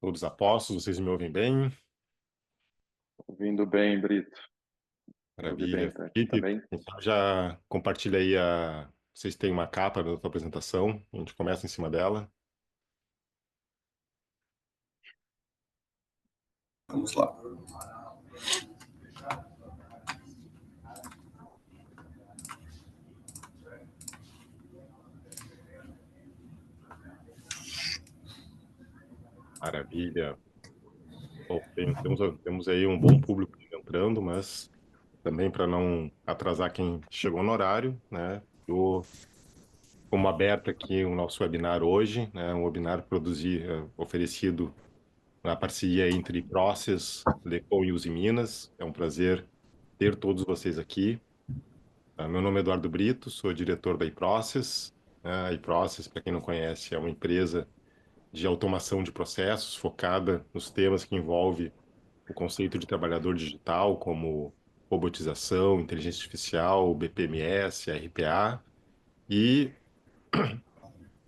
Todos apostos, vocês me ouvem bem? Ouvindo bem, Brito. Me ouvi bem, Maravilha. tá Felipe, bem? então já compartilha aí Vocês têm uma capa da tua apresentação, a gente começa em cima dela. Vamos lá. Maravilha. Bom, temos aí um bom público entrando, mas também para não atrasar quem chegou no horário, né? Como aberto aqui o nosso webinar hoje, né? Um webinar oferecido na parceria entre Process, Lecom e Uzi Minas. É um prazer ter todos vocês aqui. Meu nome é Eduardo Brito, sou diretor da iProcess. A iProcess, para quem não conhece, é uma empresa de automação de processos focada nos temas que envolvem o conceito de trabalhador digital, como robotização, inteligência artificial, BPMS, RPA, e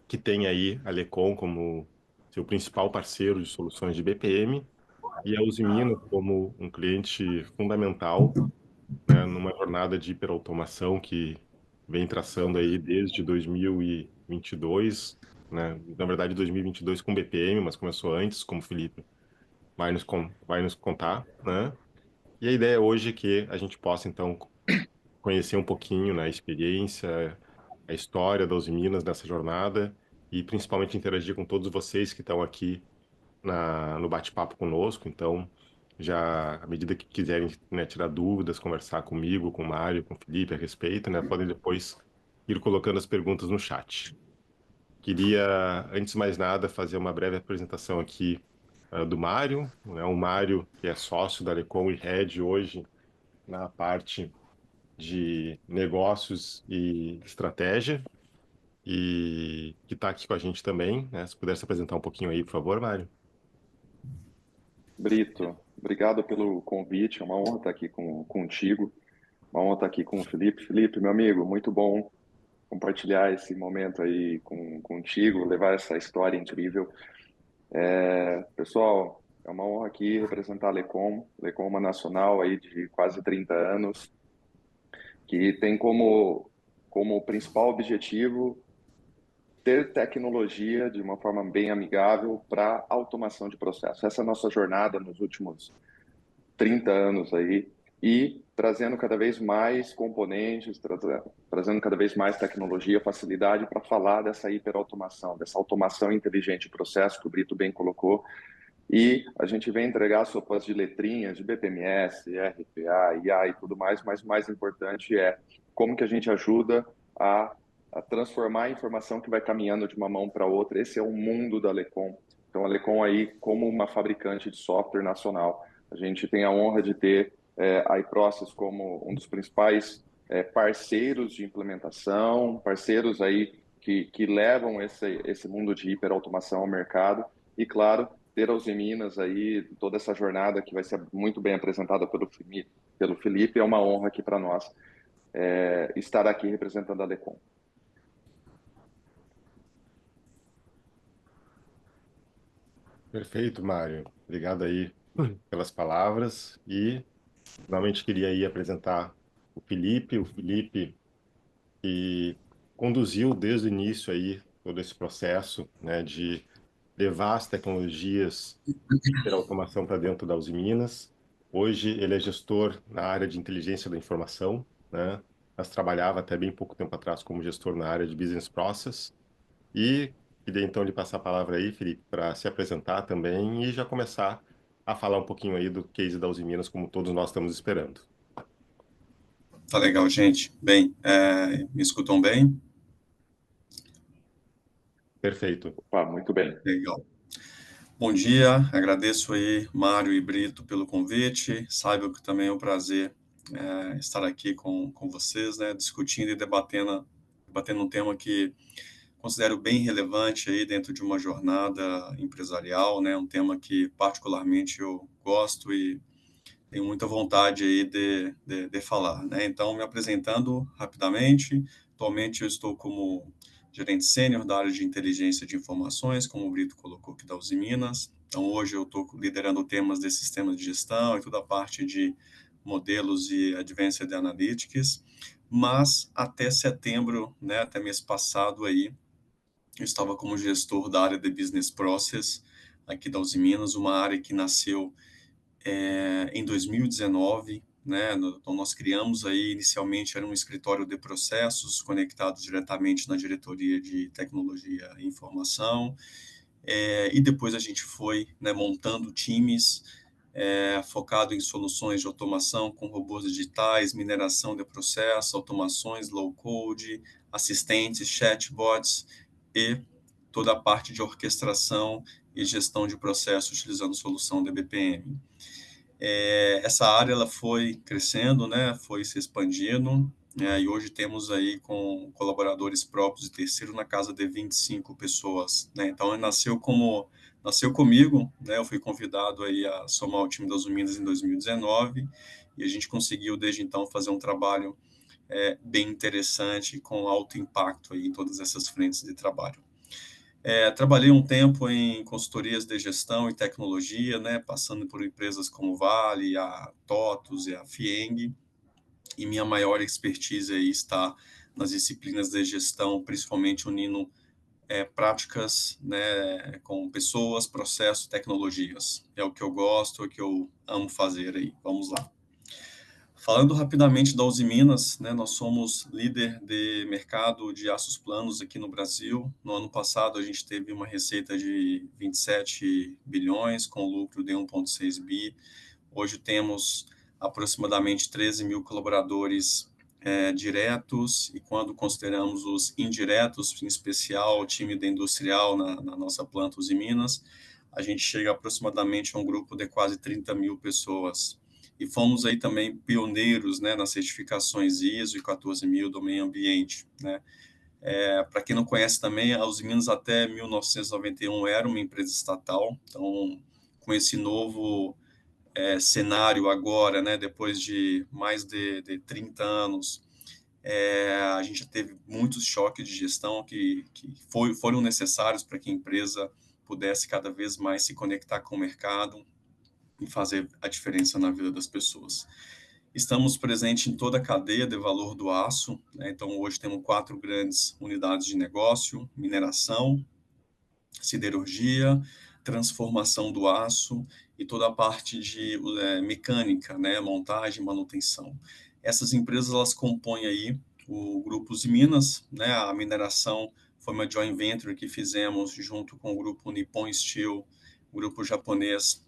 que tem aí a Lecom como seu principal parceiro de soluções de BPM e a Uzi Minas como um cliente fundamental, né, numa jornada de hiperautomação que vem traçando aí desde 2022, né, na verdade 2022 com BPM, mas começou antes, como o Felipe vai nos contar, né? E a ideia hoje é que a gente possa, então, conhecer um pouquinho, né, a experiência, a história da Uzi Minas nessa jornada e principalmente interagir com todos vocês que estão aqui no bate-papo conosco. Então, já à medida que quiserem, né, tirar dúvidas, conversar comigo, com o Mário, com o Felipe a respeito, né, podem depois ir colocando as perguntas no chat. Queria, antes de mais nada, fazer uma breve apresentação aqui do Mário, né, o Mário, que é sócio da Lecom e Head hoje na parte de negócios e estratégia, e que está aqui com a gente também, né? Se puder se apresentar um pouquinho aí, por favor, Mário. Brito, obrigado pelo convite. É uma honra estar aqui contigo. Uma honra estar aqui com o Felipe. Felipe, meu amigo, muito bom compartilhar esse momento aí contigo, levar essa história incrível. Pessoal, é uma honra aqui representar a Lecom. Lecom é uma nacional aí de quase 30 anos, que tem como principal objetivo ter tecnologia de uma forma bem amigável para automação de processos. Essa é a nossa jornada nos últimos 30 anos aí e trazendo cada vez mais componentes, trazendo cada vez mais tecnologia, facilidade para falar dessa hiperautomação, dessa automação inteligente de processo que o Brito bem colocou. E a gente vem entregar sopas de letrinhas, de BPMS, RPA, IA e tudo mais, mas o mais importante é como que a gente ajuda a, a transformar a informação que vai caminhando de uma mão para outra. Esse é o mundo da Lecom. Então, a Lecom aí, como uma fabricante de software nacional, a gente tem a honra de ter a iProcess como um dos principais parceiros de implementação, parceiros aí que levam esse mundo de hiperautomação ao mercado. E, claro, ter a Uzi Minas aí, toda essa jornada que vai ser muito bem apresentada pelo Felipe, é uma honra aqui para nós estar aqui representando a Lecom. Perfeito, Mário. Obrigado aí pelas palavras e finalmente queria aí apresentar o Felipe que conduziu desde o início aí todo esse processo, né, de levar as tecnologias de hiperautomação para dentro da Uzi Minas. Hoje ele é gestor na área de inteligência da informação, né? Mas trabalhava até bem pouco tempo atrás como gestor na área de business process. E queria então lhe passar a palavra aí, Felipe, para se apresentar também e já começar a falar um pouquinho aí do case da Uzi Minas, como todos nós estamos esperando. Tá legal, gente. Bem, me escutam bem? Perfeito. Opa, muito bem. Legal. Bom dia, agradeço aí, Mário e Brito, pelo convite. Saibam que também é um prazer estar aqui com vocês, né, discutindo e debatendo um tema que considero bem relevante aí dentro de uma jornada empresarial, né, um tema que particularmente eu gosto e tenho muita vontade aí de falar, né? Então, me apresentando rapidamente, atualmente eu estou como gerente sênior da área de inteligência de informações, como o Brito colocou aqui da Uzi Minas. Então, hoje eu estou liderando temas de sistemas de gestão e toda a parte de modelos e Advanced Analytics, mas até setembro, né, até mês passado aí, eu estava como gestor da área de Business Process aqui da Uzi Minas, uma área que nasceu em 2019, né? Então, nós criamos aí, inicialmente, era um escritório de processos conectados diretamente na diretoria de tecnologia e informação, e depois a gente foi, né, montando times focado em soluções de automação com robôs digitais, mineração de processos, automações low-code, assistentes, chatbots e toda a parte de orquestração e gestão de processos utilizando solução de BPM. Essa área ela foi crescendo, né, foi se expandindo, e hoje temos aí com colaboradores próprios e terceiro na casa de 25 pessoas, né? Então nasceu comigo, né? Eu fui convidado aí a somar o time das Minas em 2019 e a gente conseguiu desde então fazer um trabalho bem interessante com alto impacto aí em todas essas frentes de trabalho. Trabalhei um tempo em consultorias de gestão e tecnologia, né, passando por empresas como Vale, a TOTUS e a FIENG, e minha maior expertise aí está nas disciplinas de gestão, principalmente unindo práticas, né, com pessoas, processos, tecnologias. É o que eu gosto, é o que eu amo fazer aí. Vamos lá. Falando rapidamente da Uzi Minas, né, nós somos líder de mercado de aços planos aqui no Brasil. No ano passado, a gente teve uma receita de 27 bilhões, com lucro de 1,6 bi. Hoje temos aproximadamente 13 mil colaboradores diretos, e quando consideramos os indiretos, em especial o time da industrial na nossa planta Uzi Minas, a gente chega aproximadamente a um grupo de quase 30 mil pessoas. E fomos aí também pioneiros, né, nas certificações ISO e 14000 do meio ambiente, né? Para quem não conhece também, a Uzi Minas até 1991 era uma empresa estatal, então com esse novo cenário agora, né, depois de mais de 30 anos, a gente já teve muitos choques de gestão que foram necessários para que a empresa pudesse cada vez mais se conectar com o mercado e fazer a diferença na vida das pessoas. Estamos presentes em toda a cadeia de valor do aço, né? Então, hoje temos 4 grandes unidades de negócio: mineração, siderurgia, transformação do aço e toda a parte de mecânica, né? Montagem, manutenção. Essas empresas elas compõem aí o Grupo Uzi Minas, né? A mineração foi uma joint venture que fizemos junto com o Grupo Nippon Steel, grupo japonês,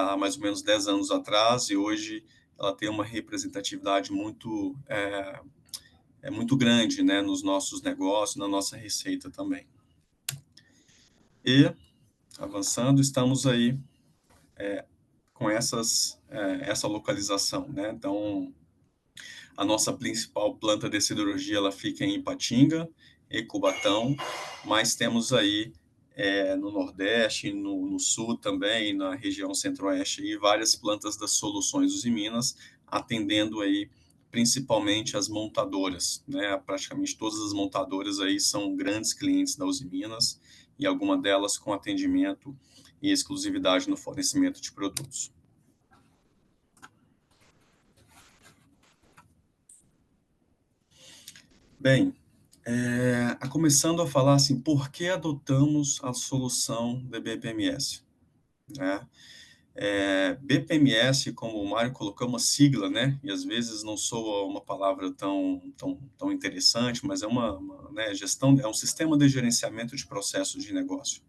há mais ou menos 10 anos atrás, e hoje ela tem uma representatividade muito muito grande, né, nos nossos negócios, na nossa receita também. E, avançando, estamos aí com essa localização, né? Então, a nossa principal planta de siderurgia ela fica em Ipatinga e Cubatão, mas temos aí no Nordeste, no Sul também, na região Centro-Oeste, e várias plantas das soluções Uzi Minas, atendendo aí principalmente as montadoras, né? Praticamente todas as montadoras aí são grandes clientes da Uzi Minas, e alguma delas com atendimento e exclusividade no fornecimento de produtos. Bem, começando a falar assim, por que adotamos a solução de BPMS? Né? BPMS, como o Mário colocou, é uma sigla, né? E às vezes não soa uma palavra tão interessante, mas é né, gestão, é um sistema de gerenciamento de processos de negócio.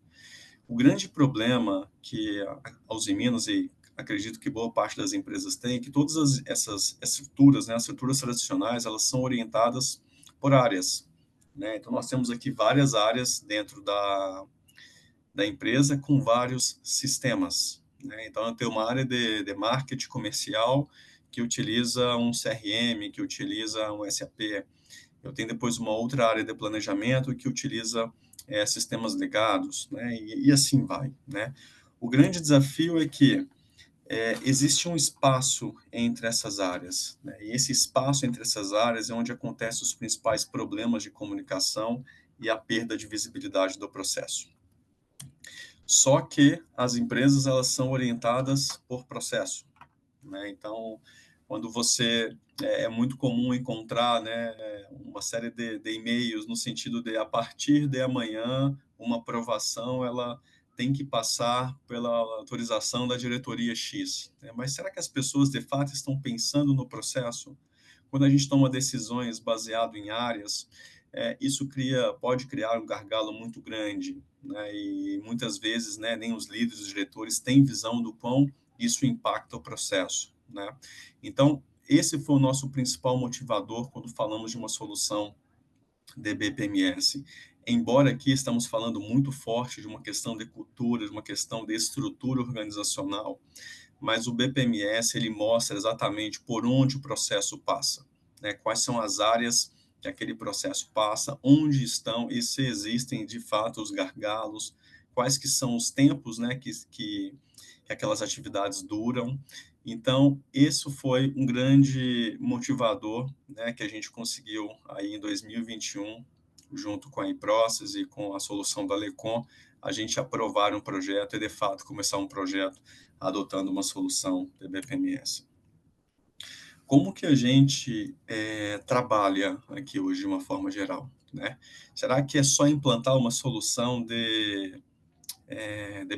O grande problema que a Uzi Minas, e acredito que boa parte das empresas tem, é que todas essas estruturas, né, as estruturas tradicionais, elas são orientadas por áreas, né? Então, nós temos aqui várias áreas dentro da empresa com vários sistemas, né? Então, eu tenho uma área de marketing comercial que utiliza um CRM, que utiliza um SAP. Eu tenho depois uma outra área de planejamento que utiliza sistemas legados, né? E assim vai, né? O grande desafio é que existe um espaço entre essas áreas, né? E esse espaço entre essas áreas é onde acontecem os principais problemas de comunicação e a perda de visibilidade do processo. Só que as empresas, elas são orientadas por processo, né? Então, quando você é muito comum encontrar, né, uma série de e-mails no sentido de a partir de amanhã uma aprovação ela tem que passar pela autorização da diretoria X, né? Mas será que as pessoas de fato estão pensando no processo? Quando a gente toma decisões baseado em áreas, isso pode criar um gargalo muito grande, né? E muitas vezes, né, nem os líderes, os diretores têm visão do quão isso impacta o processo, né? Então, esse foi o nosso principal motivador quando falamos de uma solução de BPMS. Embora aqui estamos falando muito forte de uma questão de cultura, de uma questão de estrutura organizacional, mas o BPMS ele mostra exatamente por onde o processo passa, né? Quais são as áreas que aquele processo passa, onde estão e se existem de fato os gargalos, quais que são os tempos, né, que aquelas atividades duram. Então, isso foi um grande motivador, né, que a gente conseguiu aí em 2021, junto com a InProcess e com a solução da Lecom, a gente aprovar um projeto e, de fato, começar um projeto adotando uma solução de BPMS. Como que a gente trabalha aqui hoje de uma forma geral, né? Será que é só implantar uma solução de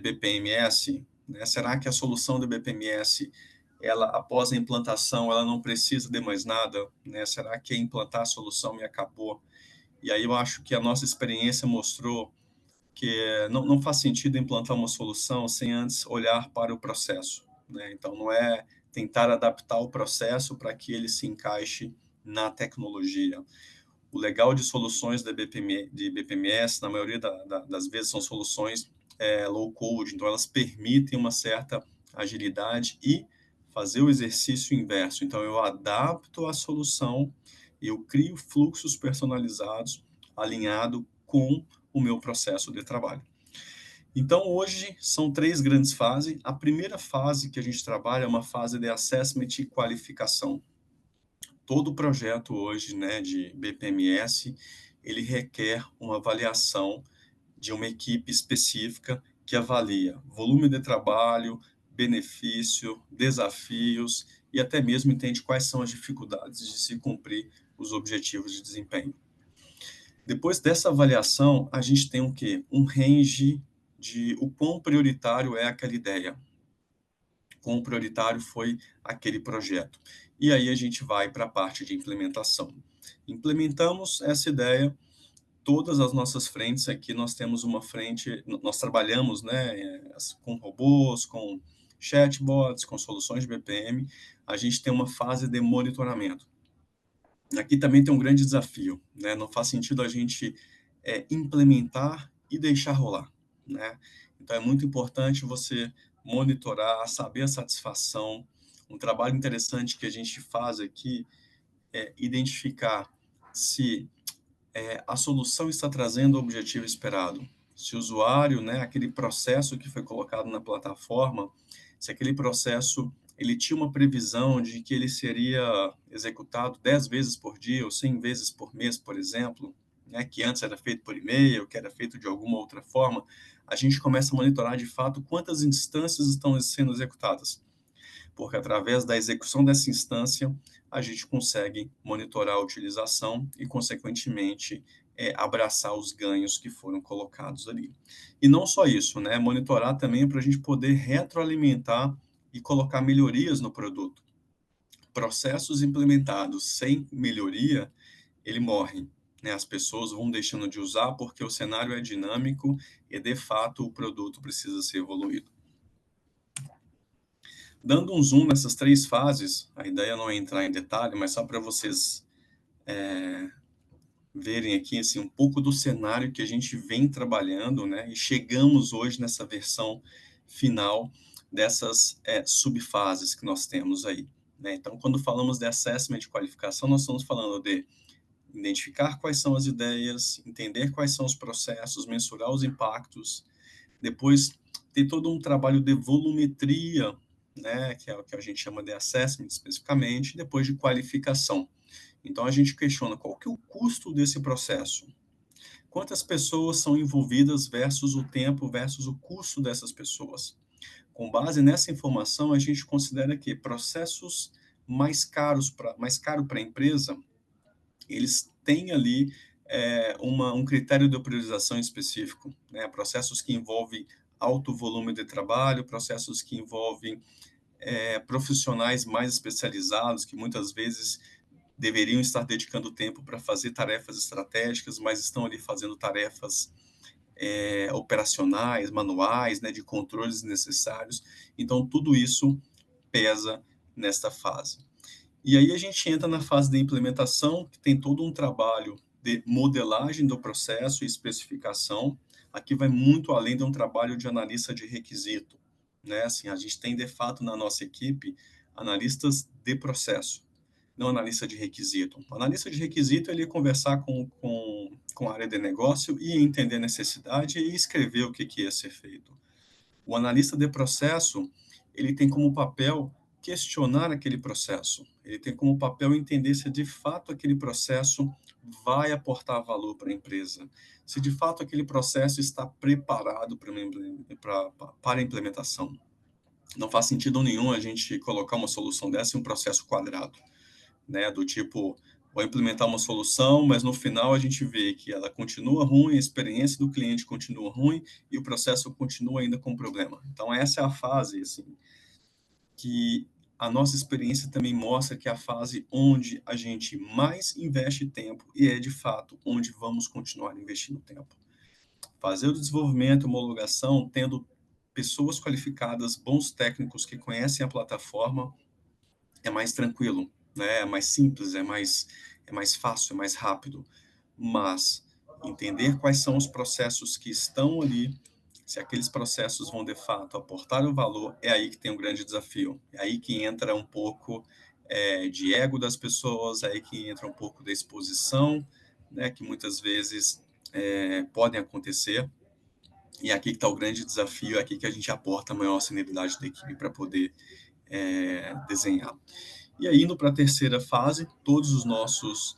BPMS, né? Será que a solução de BPMS, ela, após a implantação, ela não precisa de mais nada, né? Será que é implantar a solução e acabou? E aí eu acho que a nossa experiência mostrou que não faz sentido implantar uma solução sem antes olhar para o processo, né? Então, não é tentar adaptar o processo para que ele se encaixe na tecnologia. O legal de soluções de BPMS, na maioria das vezes, são soluções low code, então elas permitem uma certa agilidade e fazer o exercício inverso. Então, eu adapto a solução e eu crio fluxos personalizados alinhado com o meu processo de trabalho. Então, hoje, são 3 grandes fases. A primeira fase que a gente trabalha é uma fase de assessment e qualificação. Todo projeto hoje, né, de BPMS, ele requer uma avaliação de uma equipe específica que avalia volume de trabalho, benefício, desafios e até mesmo entende quais são as dificuldades de se cumprir os objetivos de desempenho. Depois dessa avaliação, a gente tem o quê? Um range de o quão prioritário é aquela ideia, quão prioritário foi aquele projeto. E aí a gente vai para a parte de implementação. Implementamos essa ideia, todas as nossas frentes aqui, nós temos uma frente, nós trabalhamos, né, com robôs, com chatbots, com soluções de BPM, a gente tem uma fase de monitoramento. Aqui também tem um grande desafio, né? Não faz sentido a gente implementar e deixar rolar, né? Então é muito importante você monitorar, saber a satisfação. Um trabalho interessante que a gente faz aqui é identificar se a solução está trazendo o objetivo esperado. Se o usuário, né, aquele processo que foi colocado na plataforma, se aquele processo ele tinha uma previsão de que ele seria executado 10 vezes por dia ou 100 vezes por mês, por exemplo, né, que antes era feito por e-mail, que era feito de alguma outra forma, a gente começa a monitorar de fato quantas instâncias estão sendo executadas. Porque através da execução dessa instância, a gente consegue monitorar a utilização e, consequentemente, abraçar os ganhos que foram colocados ali. E não só isso, né? Monitorar também para a gente poder retroalimentar e colocar melhorias no produto. Processos implementados sem melhoria, ele morrem, né? As pessoas vão deixando de usar porque o cenário é dinâmico e, de fato, o produto precisa ser evoluído. Dando um zoom nessas 3 fases, a ideia não é entrar em detalhe, mas só para vocês verem aqui assim, um pouco do cenário que a gente vem trabalhando, né? E chegamos hoje nessa versão final dessas subfases que nós temos aí, né? Então, quando falamos de assessment de qualificação, nós estamos falando de identificar quais são as ideias, entender quais são os processos, mensurar os impactos, depois ter todo um trabalho de volumetria, né, que é o que a gente chama de assessment especificamente, depois de qualificação. Então, a gente questiona qual que é o custo desse processo, quantas pessoas são envolvidas versus o tempo, versus o custo dessas pessoas. Com base nessa informação, a gente considera que processos mais mais caro para a empresa, eles têm ali um critério de priorização específico, né? Processos que envolvem alto volume de trabalho, processos que envolvem profissionais mais especializados, que muitas vezes deveriam estar dedicando tempo para fazer tarefas estratégicas, mas estão ali fazendo tarefas operacionais, manuais, né, de controles necessários. Então, tudo isso pesa nesta fase. E aí a gente entra na fase de implementação, que tem todo um trabalho de modelagem do processo e especificação. Aqui vai muito além de um trabalho de analista de requisito, né? Assim, a gente tem, de fato, na nossa equipe, analistas de processo, não analista de requisito. O analista de requisito, ele ia conversar com a área de negócio e entender a necessidade e escrever o que ia ser feito. O analista de processo, ele tem como papel questionar aquele processo. Ele tem como papel entender se de fato aquele processo vai aportar valor para a empresa, se de fato aquele processo está preparado para a implementação. Não faz sentido nenhum a gente colocar uma solução dessa em um processo quadrado, né? Do tipo, vou implementar uma solução, mas no final a gente vê que ela continua ruim, a experiência do cliente continua ruim e o processo continua ainda com problema. Então, essa é a fase, assim, que a nossa experiência também mostra que é a fase onde a gente mais investe tempo e é, de fato, onde vamos continuar investindo tempo. Fazer o desenvolvimento, homologação, tendo pessoas qualificadas, bons técnicos que conhecem a plataforma, é mais tranquilo, né? É mais simples, é mais fácil, é mais rápido. Mas entender quais são os processos que estão ali, se aqueles processos vão de fato aportar o valor, é aí que tem um grande desafio. É aí que entra um pouco de ego das pessoas, é aí que entra um pouco da exposição, né? Que muitas vezes podem acontecer. E aqui que está o grande desafio, é aqui que a gente aporta a maior senioridade da equipe para poder desenhar. E aí, indo para a terceira fase, todos os nossos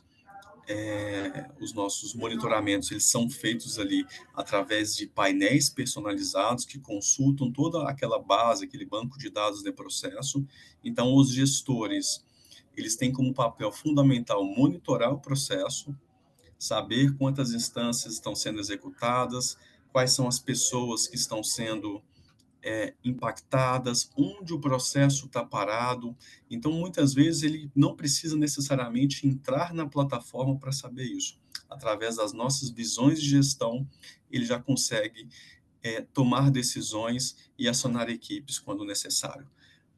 monitoramentos, eles são feitos ali através de painéis personalizados que consultam toda aquela base, aquele banco de dados de processo. Então, os gestores, eles têm como papel fundamental monitorar o processo, saber quantas instâncias estão sendo executadas, quais são as pessoas que estão sendo impactadas, onde o processo está parado. Então, muitas vezes, ele não precisa necessariamente entrar na plataforma para saber isso. Através das nossas visões de gestão, ele já consegue tomar decisões e acionar equipes quando necessário.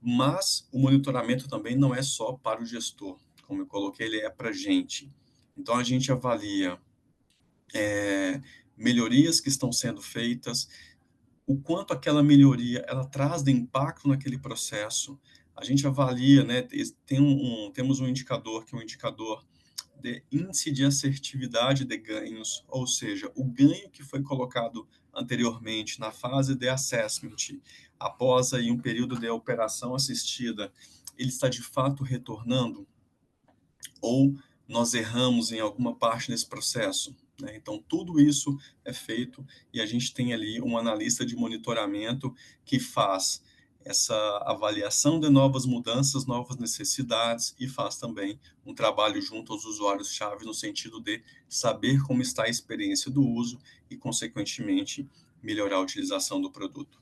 Mas o monitoramento também não é só para o gestor. Como eu coloquei, ele é para a gente. Então, a gente avalia melhorias que estão sendo feitas, o quanto aquela melhoria ela traz de impacto naquele processo. A gente avalia, né? Temos um indicador que é um indicador de índice de assertividade de ganhos, ou seja, o ganho que foi colocado anteriormente na fase de assessment, após aí um período de operação assistida, ele está de fato retornando? Ou nós erramos em alguma parte desse processo? Né? Então, tudo isso é feito e a gente tem ali um analista de monitoramento que faz essa avaliação de novas mudanças, novas necessidades e faz também um trabalho junto aos usuários-chave no sentido de saber como está a experiência do uso e, consequentemente, melhorar a utilização do produto.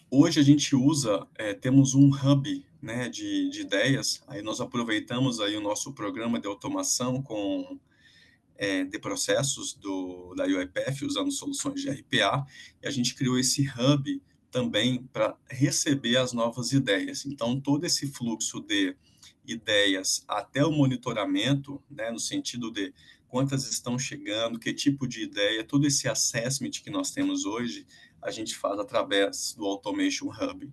Hoje a gente usa, temos um hub, né, de ideias, aí nós aproveitamos aí o nosso programa de automação de processos da UiPath, usando soluções de RPA, e a gente criou esse hub também para receber as novas ideias. Então, todo esse fluxo de ideias até o monitoramento, né, no sentido de quantas estão chegando, que tipo de ideia, todo esse assessment que nós temos hoje, a gente faz através do Automation Hub.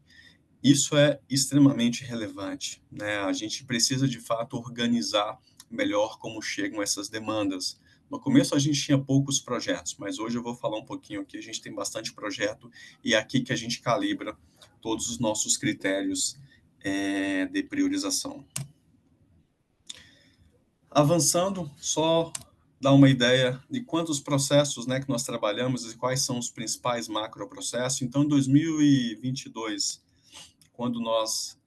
Isso é extremamente relevante, né? A gente precisa, de fato, organizar melhor como chegam essas demandas. No começo, a gente tinha poucos projetos, mas hoje eu vou falar um pouquinho aqui. A gente tem bastante projeto e é aqui que a gente calibra todos os nossos critérios de priorização. Avançando, só dar uma ideia de quantos processos, né, que nós trabalhamos e quais são os principais macroprocessos. Então, em 2022, quando nós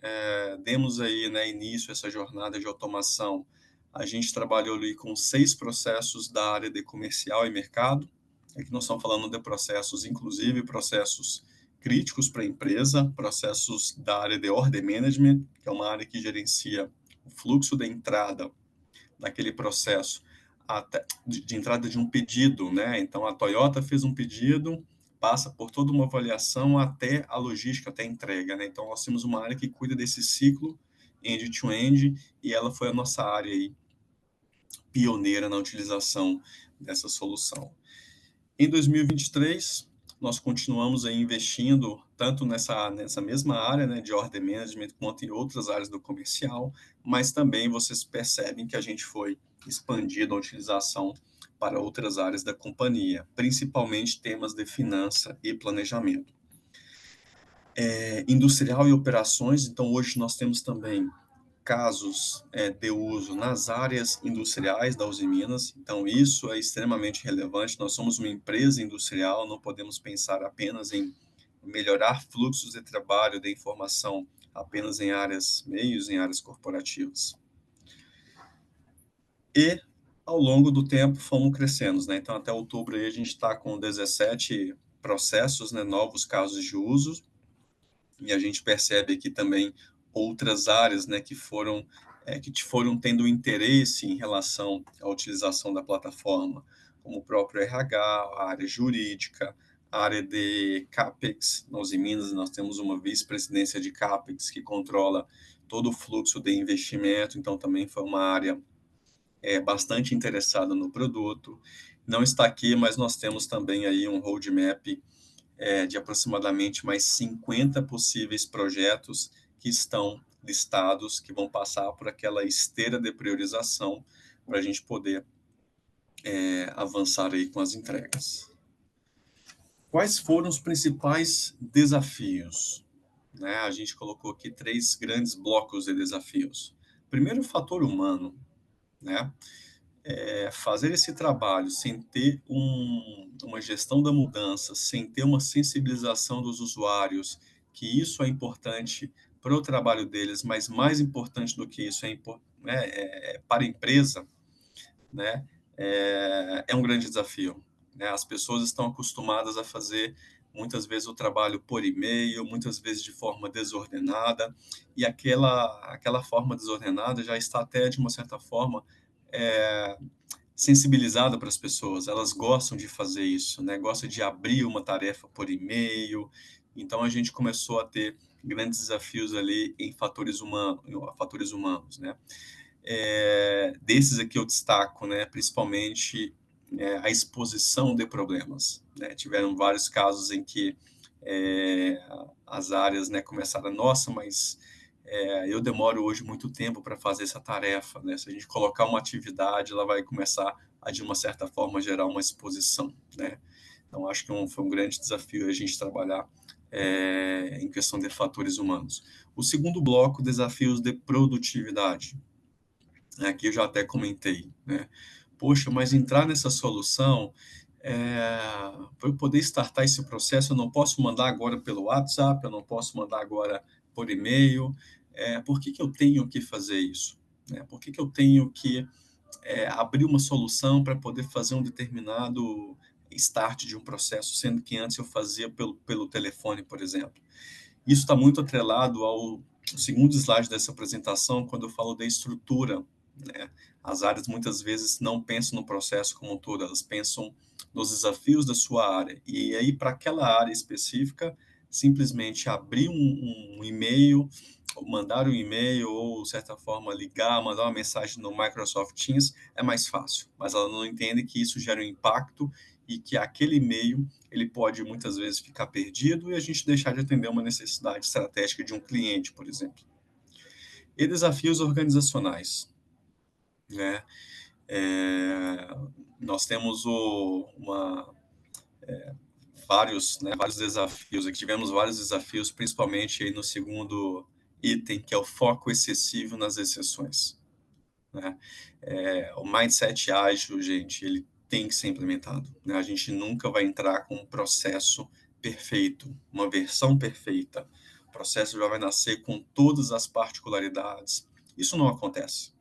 demos aí, né, início a essa jornada de automação, a gente trabalhou ali com 6 processos da área de comercial e mercado. Aqui nós estamos falando de processos, inclusive processos críticos para a empresa, processos da área de order management, que é uma área que gerencia o fluxo de entrada daquele processo, até, de entrada de um pedido, né? Então, a Toyota fez um pedido, passa por toda uma avaliação até a logística, até a entrega, né? Então, nós temos uma área que cuida desse ciclo end-to-end, e ela foi a nossa área aí, pioneira na utilização dessa solução. Em 2023, nós continuamos aí investindo tanto nessa mesma área, né, de order management, quanto em outras áreas do comercial, mas também vocês percebem que a gente foi expandindo a utilização para outras áreas da companhia, principalmente temas de finança e planejamento. Industrial e operações, então hoje nós temos também casos de uso nas áreas industriais da Uzi Minas, então isso é extremamente relevante. Nós somos uma empresa industrial, não podemos pensar apenas em melhorar fluxos de trabalho, de informação, apenas em áreas meios, em áreas corporativas. E, ao longo do tempo, fomos crescendo, né? Então, até outubro aí, a gente está com 17 processos, né, novos casos de uso, e a gente percebe aqui também outras áreas, né, que foram tendo interesse em relação à utilização da plataforma, como o próprio RH, a área jurídica, a área de CAPEX. Nós em Minas nós temos uma vice-presidência de CAPEX que controla todo o fluxo de investimento, então também foi uma área bastante interessada no produto. Não está aqui, mas nós temos também aí um roadmap de aproximadamente mais 50 possíveis projetos que estão listados, que vão passar por aquela esteira de priorização para a gente poder avançar aí com as entregas. Quais foram os principais desafios? Né? A gente colocou aqui 3 grandes blocos de desafios. Primeiro, o fator humano, né? Fazer esse trabalho sem ter uma gestão da mudança, sem ter uma sensibilização dos usuários, que isso é importante para o trabalho deles, mas mais importante do que isso para a empresa, né? É um grande desafio. Né? As pessoas estão acostumadas a fazer muitas vezes o trabalho por e-mail, muitas vezes de forma desordenada, e aquela forma desordenada já está até, de uma certa forma, sensibilizada para as pessoas. Elas gostam de fazer isso, né? Gostam de abrir uma tarefa por e-mail. Então, a gente começou a ter grandes desafios ali em fatores humanos, né? Desses aqui eu destaco, né, principalmente a exposição de problemas. Né? Tiveram vários casos em que as áreas, né, começaram, nossa, mas eu demoro hoje muito tempo para fazer essa tarefa. Né? Se a gente colocar uma atividade, ela vai começar a, de uma certa forma, gerar uma exposição. Né? Então, acho que foi um grande desafio a gente trabalhar em questão de fatores humanos. O segundo bloco, desafios de produtividade. Aqui eu já até comentei, né? Poxa, mas entrar nessa solução, para eu poder startar esse processo, eu não posso mandar agora pelo WhatsApp, eu não posso mandar agora por e-mail. Por que eu tenho que fazer isso? Né? Por que eu tenho que abrir uma solução para poder fazer um determinado start de um processo, sendo que antes eu fazia pelo telefone, por exemplo? Isso está muito atrelado ao segundo slide dessa apresentação, quando eu falo da estrutura. Né? As áreas muitas vezes não pensam no processo como um todo, elas pensam nos desafios da sua área. E aí, para aquela área específica, simplesmente abrir um e-mail, mandar um e-mail ou, de certa forma, ligar, mandar uma mensagem no Microsoft Teams é mais fácil. Mas ela não entende que isso gera um impacto e que aquele e-mail ele pode muitas vezes ficar perdido e a gente deixar de atender uma necessidade estratégica de um cliente, por exemplo. E desafios organizacionais. Né? Nós temos vários desafios. Aqui tivemos vários desafios, principalmente aí no segundo item, que é o foco excessivo nas exceções. né? O mindset ágil, gente, ele tem que ser implementado, né? A gente nunca vai entrar com um processo perfeito, uma versão perfeita. O processo já vai nascer com todas as particularidades. Isso não acontece.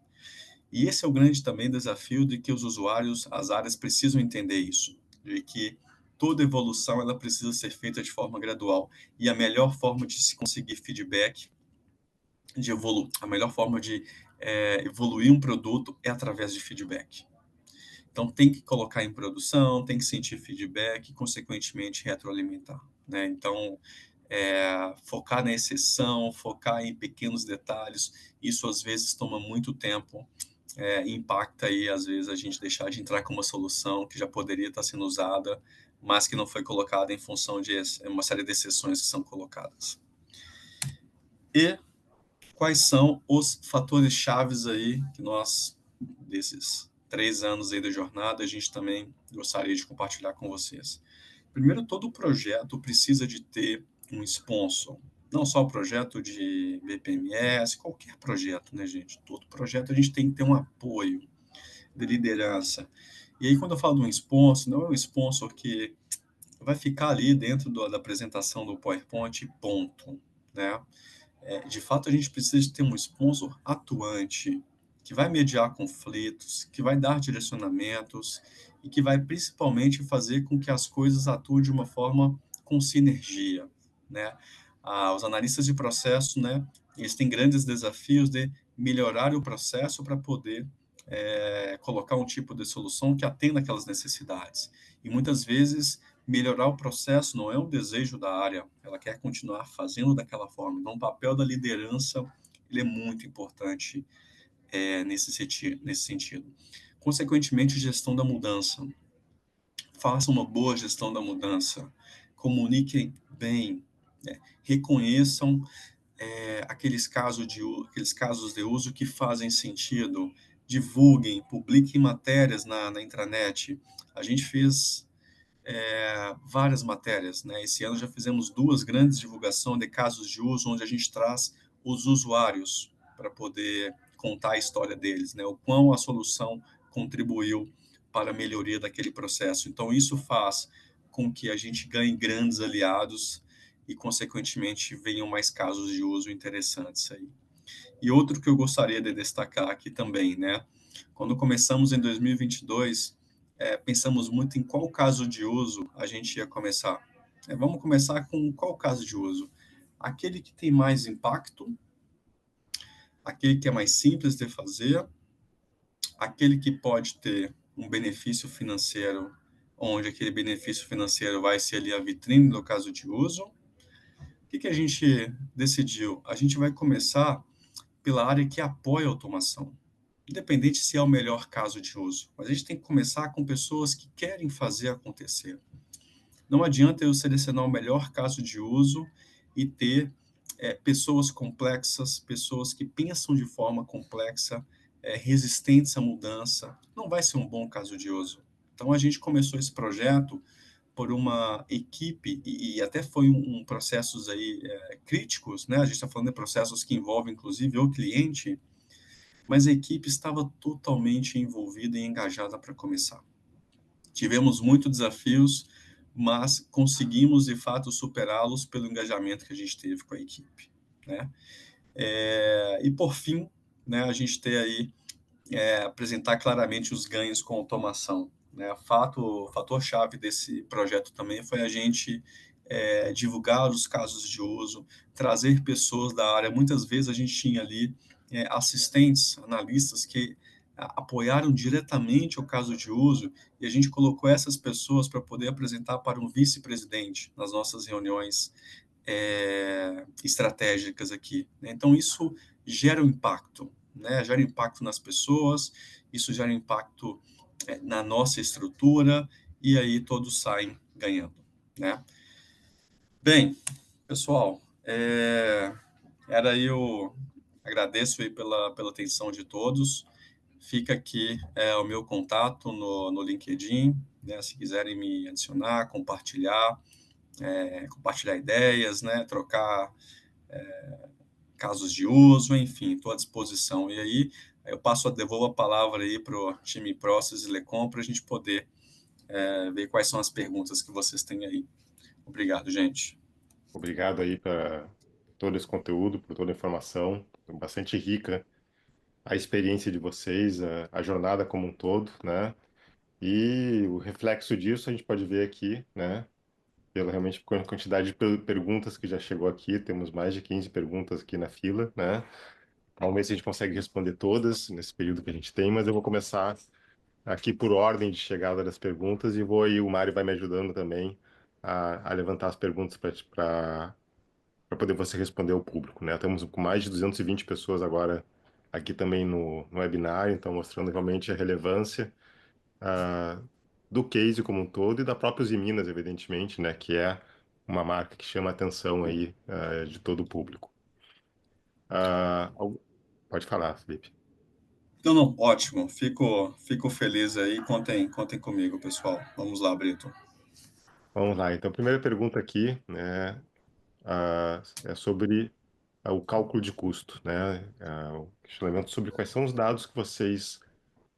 E esse é o grande também desafio de que os usuários, as áreas precisam entender isso, de que toda evolução ela precisa ser feita de forma gradual. E a melhor forma de se conseguir feedback, a melhor forma de evoluir um produto é através de feedback. Então, tem que colocar em produção, tem que sentir feedback e, consequentemente, retroalimentar, né? Então, focar na exceção, focar em pequenos detalhes, isso às vezes toma muito tempo, impacta aí, às vezes, a gente deixar de entrar com uma solução que já poderia estar sendo usada, mas que não foi colocada em função de uma série de exceções que são colocadas. E quais são os fatores chaves aí que nós, desses 3 anos aí da jornada, a gente também gostaria de compartilhar com vocês? Primeiro, todo projeto precisa de ter um sponsor. Não só o projeto de BPMS, qualquer projeto, né, gente? Todo projeto a gente tem que ter um apoio de liderança. E aí, quando eu falo de um sponsor, não é um sponsor que vai ficar ali dentro da apresentação do PowerPoint, ponto, né? De fato, a gente precisa de ter um sponsor atuante, que vai mediar conflitos, que vai dar direcionamentos e que vai principalmente fazer com que as coisas atuem de uma forma com sinergia, né? Os analistas de processo, né, eles têm grandes desafios de melhorar o processo para poder colocar um tipo de solução que atenda aquelas necessidades. E muitas vezes melhorar o processo não é um desejo da área, ela quer continuar fazendo daquela forma. Então, o papel da liderança ele é muito importante nesse sentido. Consequentemente, gestão da mudança. Faça uma boa gestão da mudança. Comuniquem bem. Reconheçam aqueles casos de uso que fazem sentido. Divulguem, publiquem matérias na intranet. A gente fez várias matérias, né? Esse ano já fizemos 2 grandes divulgações de casos de uso, onde a gente traz os usuários para poder contar a história deles, né? O quão a solução contribuiu para a melhoria daquele processo. Então, isso faz com que a gente ganhe grandes aliados e, consequentemente, venham mais casos de uso interessantes aí. E outro que eu gostaria de destacar aqui também, né? Quando começamos em 2022, pensamos muito em qual caso de uso a gente ia começar. Vamos começar com qual caso de uso? Aquele que tem mais impacto, aquele que é mais simples de fazer, aquele que pode ter um benefício financeiro, onde aquele benefício financeiro vai ser ali a vitrine do caso de uso. O que a gente decidiu? A gente vai começar pela área que apoia a automação, independente se é o melhor caso de uso. Mas a gente tem que começar com pessoas que querem fazer acontecer. Não adianta eu selecionar o melhor caso de uso e ter pessoas complexas, pessoas que pensam de forma complexa, resistentes à mudança. Não vai ser um bom caso de uso. Então, a gente começou esse projeto por uma equipe, e até foi um processos aí críticos, né? A gente está falando de processos que envolvem, inclusive, o cliente, mas a equipe estava totalmente envolvida e engajada para começar. Tivemos muitos desafios, mas conseguimos, de fato, superá-los pelo engajamento que a gente teve com a equipe, né? E, por fim, né, a gente tem aí apresentar claramente os ganhos com automação, né? O fator-chave desse projeto também foi a gente divulgar os casos de uso, trazer pessoas da área. Muitas vezes a gente tinha ali assistentes, analistas que apoiaram diretamente o caso de uso e a gente colocou essas pessoas para poder apresentar para um vice-presidente nas nossas reuniões estratégicas aqui, né? Então, isso gera um impacto, né? Gera impacto nas pessoas, isso gera impacto na nossa estrutura e aí todos saem ganhando, né? Bem, pessoal, era aí agradeço aí pela atenção de todos. Fica aqui o meu contato no LinkedIn, né? Se quiserem me adicionar, compartilhar ideias, né? Trocar casos de uso, enfim, estou à disposição. E aí, Eu devolvo a palavra aí para o time Process e Lecom para a gente poder ver quais são as perguntas que vocês têm aí. Obrigado, gente. Obrigado aí por todo esse conteúdo, por toda a informação, bastante rica a experiência de vocês, a jornada como um todo, né? E o reflexo disso a gente pode ver aqui, né? Pela realmente quantidade de perguntas que já chegou aqui, temos mais de 15 perguntas aqui na fila, né? Vamos ver se a gente consegue responder todas nesse período que a gente tem, mas eu vou começar aqui por ordem de chegada das perguntas e vou aí, o Mário vai me ajudando também a levantar as perguntas para poder você responder ao público, né? Estamos com mais de 220 pessoas agora aqui também no webinar, então mostrando realmente a relevância do case como um todo e da própria Uzi Minas, evidentemente, né? Que é uma marca que chama a atenção aí de todo o público. Pode falar, Felipe. Não, não, ótimo. Fico feliz aí. Contem comigo, pessoal. Vamos lá, Brito. Vamos lá. Então, a primeira pergunta aqui, né, é sobre o cálculo de custo, né? O questionamento sobre quais são os dados que vocês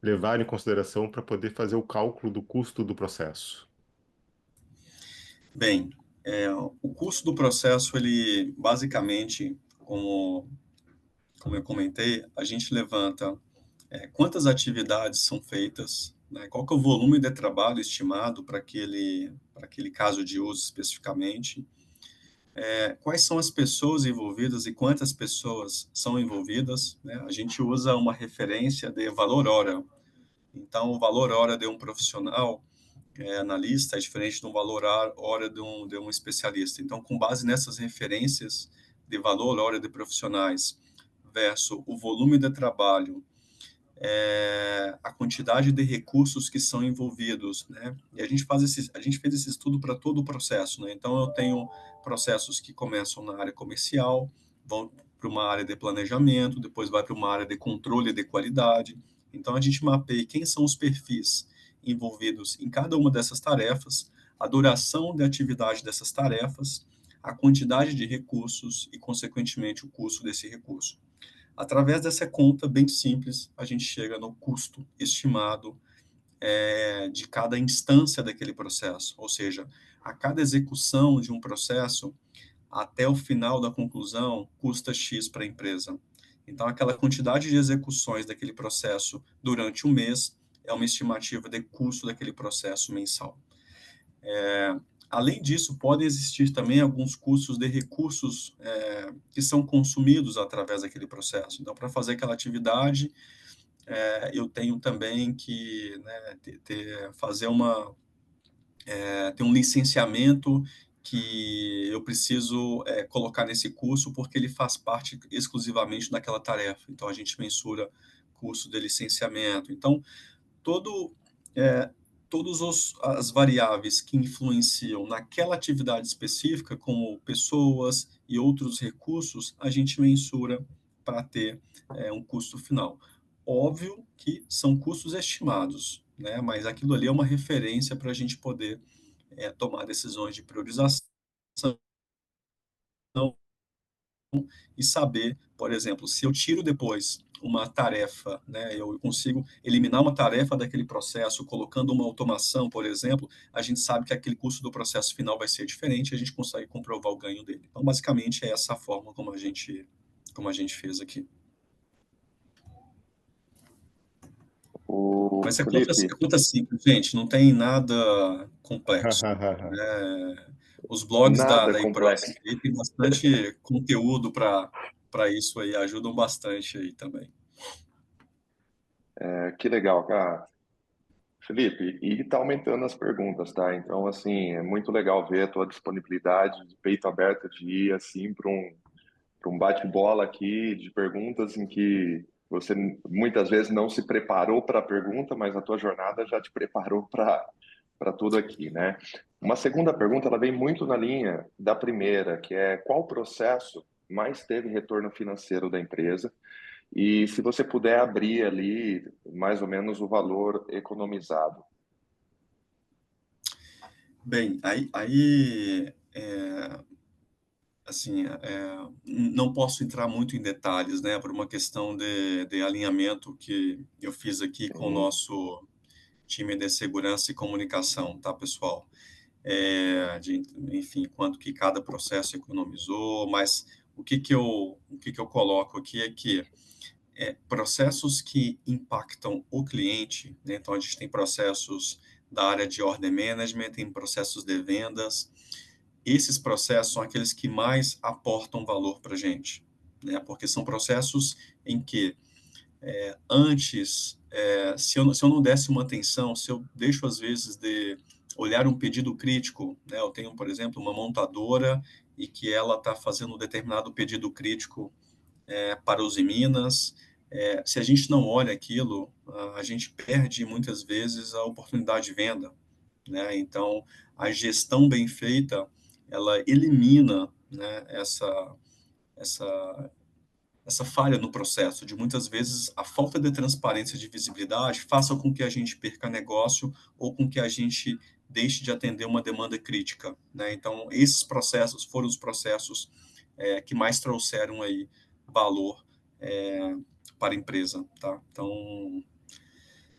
levaram em consideração para poder fazer o cálculo do custo do processo. Bem, o custo do processo, ele basicamente, como eu comentei, a gente levanta quantas atividades são feitas, né, qual que é o volume de trabalho estimado para aquele caso de uso especificamente, quais são as pessoas envolvidas e quantas pessoas são envolvidas, né? A gente usa uma referência de valor hora. Então, o valor hora de um profissional analista é diferente do valor hora de um especialista. Então, com base nessas referências de valor hora de profissionais versus o volume de trabalho, a quantidade de recursos que são envolvidos, né? E a gente fez esse estudo para todo o processo, né? Então, eu tenho processos que começam na área comercial, vão para uma área de planejamento, depois vai para uma área de controle de qualidade. Então, a gente mapeia quem são os perfis envolvidos em cada uma dessas tarefas, a duração de atividade dessas tarefas, a quantidade de recursos e, consequentemente, o custo desse recurso. Através dessa conta bem simples, a gente chega no custo estimado de cada instância daquele processo, ou seja, a cada execução de um processo, até o final da conclusão, custa X para a empresa. Então, aquela quantidade de execuções daquele processo durante um mês é uma estimativa de custo daquele processo mensal. Além disso, podem existir também alguns custos de recursos que são consumidos através daquele processo. Então, para fazer aquela atividade, eu tenho também que, né, fazer ter um licenciamento que eu preciso colocar nesse curso porque ele faz parte exclusivamente daquela tarefa. Então, a gente mensura custo de licenciamento. Então, todo, é, todas as variáveis que influenciam naquela atividade específica, como pessoas e outros recursos, a gente mensura para ter um custo final. Óbvio que são custos estimados, né? Mas aquilo ali é uma referência para a gente poder tomar decisões de priorização e saber, por exemplo, se eu tiro depois uma tarefa, né, eu consigo eliminar uma tarefa daquele processo, colocando uma automação, por exemplo, a gente sabe que aquele custo do processo final vai ser diferente e a gente consegue comprovar o ganho dele. Então, basicamente, é essa a forma como a gente fez aqui. O Mas Felipe, é conta simples, gente, não tem nada complexo, né? Os blogs nada da complexo. eProcess aí tem bastante conteúdo para isso aí, ajudam bastante aí também. Que legal, cara. Felipe, e está aumentando as perguntas, tá? Então, assim, é muito legal ver a tua disponibilidade de peito aberto de ir, assim, para um bate-bola aqui de perguntas em que você muitas vezes não se preparou para a pergunta, mas a tua jornada já te preparou para tudo aqui, né? Uma segunda pergunta, ela vem muito na linha da primeira, que é qual processo mais teve retorno financeiro da empresa? E se você puder abrir ali mais ou menos o valor economizado. Bem, assim, não posso entrar muito em detalhes, né, por uma questão de alinhamento que eu fiz aqui com o Sim, nosso time de segurança e comunicação, tá, pessoal? Enfim, quanto que cada processo economizou, mas o que que eu coloco aqui é que processos que impactam o cliente, né? Então a gente tem processos da área de order management, tem processos de vendas. Esses processos são aqueles que mais aportam valor para a gente, né? Porque são processos em que antes, se eu não desse uma atenção, se eu deixo às vezes de olhar um pedido crítico, né? Eu tenho, por exemplo, uma montadora e que ela está fazendo um determinado pedido crítico para os Minas. Se a gente não olha aquilo, a gente perde muitas vezes a oportunidade de venda, né? Então, a gestão bem feita, ela elimina, né, essa, essa falha no processo, de muitas vezes a falta de transparência e de visibilidade faça com que a gente perca negócio ou com que a gente deixe de atender uma demanda crítica, né? Então, esses processos foram os processos que mais trouxeram aí valor é, para a empresa, tá? Então,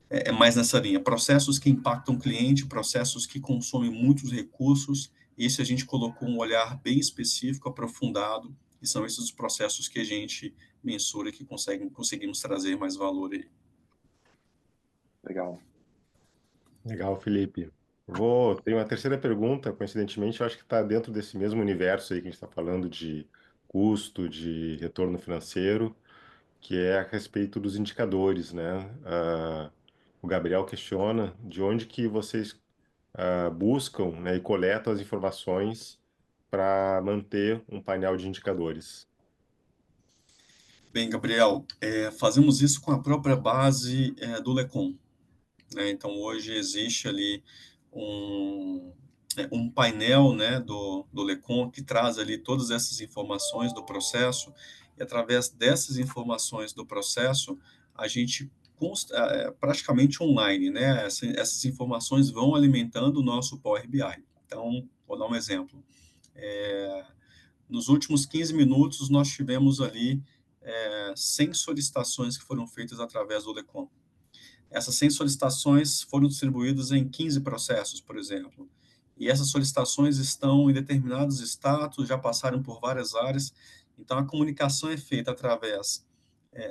é mais nessa linha. Processos que impactam o cliente, processos que consomem muitos recursos. Esse a gente colocou um olhar bem específico, aprofundado, e são esses os processos que a gente mensura que conseguimos trazer mais valor aí. legal. Legal, Felipe. Tem uma terceira pergunta, coincidentemente, eu acho que está dentro desse mesmo universo aí que a gente está falando de custo, de retorno financeiro, que é a respeito dos indicadores, né? O Gabriel questiona de onde que vocês buscam, né, e coletam as informações para manter um painel de indicadores. Bem, Gabriel, fazemos isso com a própria base do Lecom, né? Então, hoje existe ali um painel, né, do Lecom que traz ali todas essas informações do processo, e através dessas informações do processo, a gente praticamente online, né? Essas informações vão alimentando o nosso Power BI. Então, vou dar um exemplo. Nos últimos 15 minutos, nós tivemos ali 100 solicitações que foram feitas através do Lecom. Essas 100 solicitações foram distribuídas em 15 processos, por exemplo. E essas solicitações estão em determinados status, já passaram por várias áreas. Então, a comunicação é feita através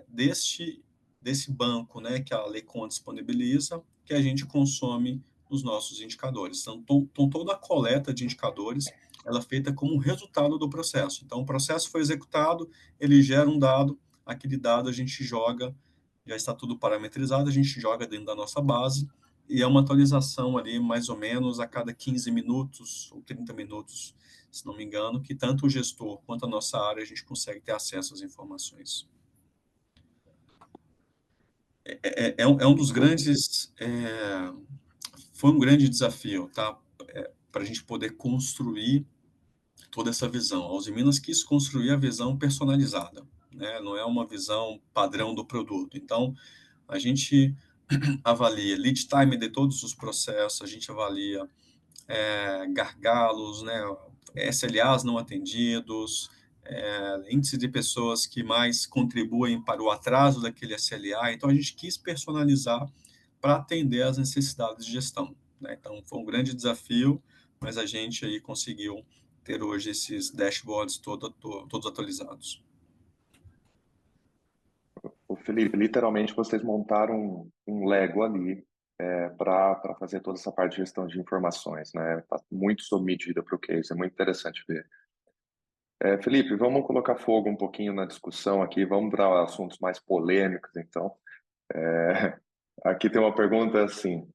desse banco, né, que a Lecom disponibiliza, que a gente consome nos nossos indicadores. Então, toda a coleta de indicadores ela é feita como um resultado do processo. Então, o processo foi executado, ele gera um dado, aquele dado a gente joga, já está tudo parametrizado, a gente joga dentro da nossa base, e é uma atualização ali, mais ou menos, a cada 15 minutos ou 30 minutos, se não me engano, que tanto o gestor quanto a nossa área, a gente consegue ter acesso às informações. É um dos grandes... foi um grande desafio, tá? Para a gente poder construir toda essa visão. A Uzi Minas quis construir a visão personalizada, né? Não é uma visão padrão do produto. Então, a gente avalia lead time de todos os processos, a gente avalia gargalos, né, SLAs não atendidos, índice de pessoas que mais contribuem para o atraso daquele SLA. Então, a gente quis personalizar para atender às necessidades de gestão, né? Então, foi um grande desafio, mas a gente aí conseguiu ter hoje esses dashboards todos atualizados. O Felipe, literalmente vocês montaram um Lego ali para fazer toda essa parte de gestão de informações, né? Tá muito sob medida para o case, é muito interessante ver. Felipe, vamos colocar fogo um pouquinho na discussão aqui, vamos para assuntos mais polêmicos, então. É, aqui tem uma pergunta assim: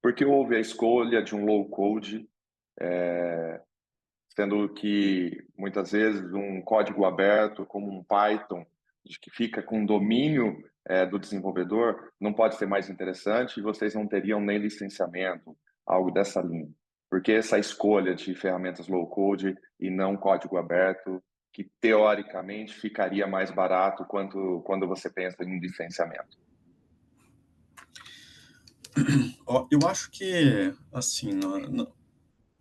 por que houve a escolha de um low code, sendo que muitas vezes um código aberto, como um Python, que fica com domínio do desenvolvedor, não pode ser mais interessante e vocês não teriam nem licenciamento, algo dessa linha? Porque essa escolha de ferramentas low code e não código aberto, que teoricamente ficaria mais barato quando você pensa em licenciamento? Eu acho que, assim,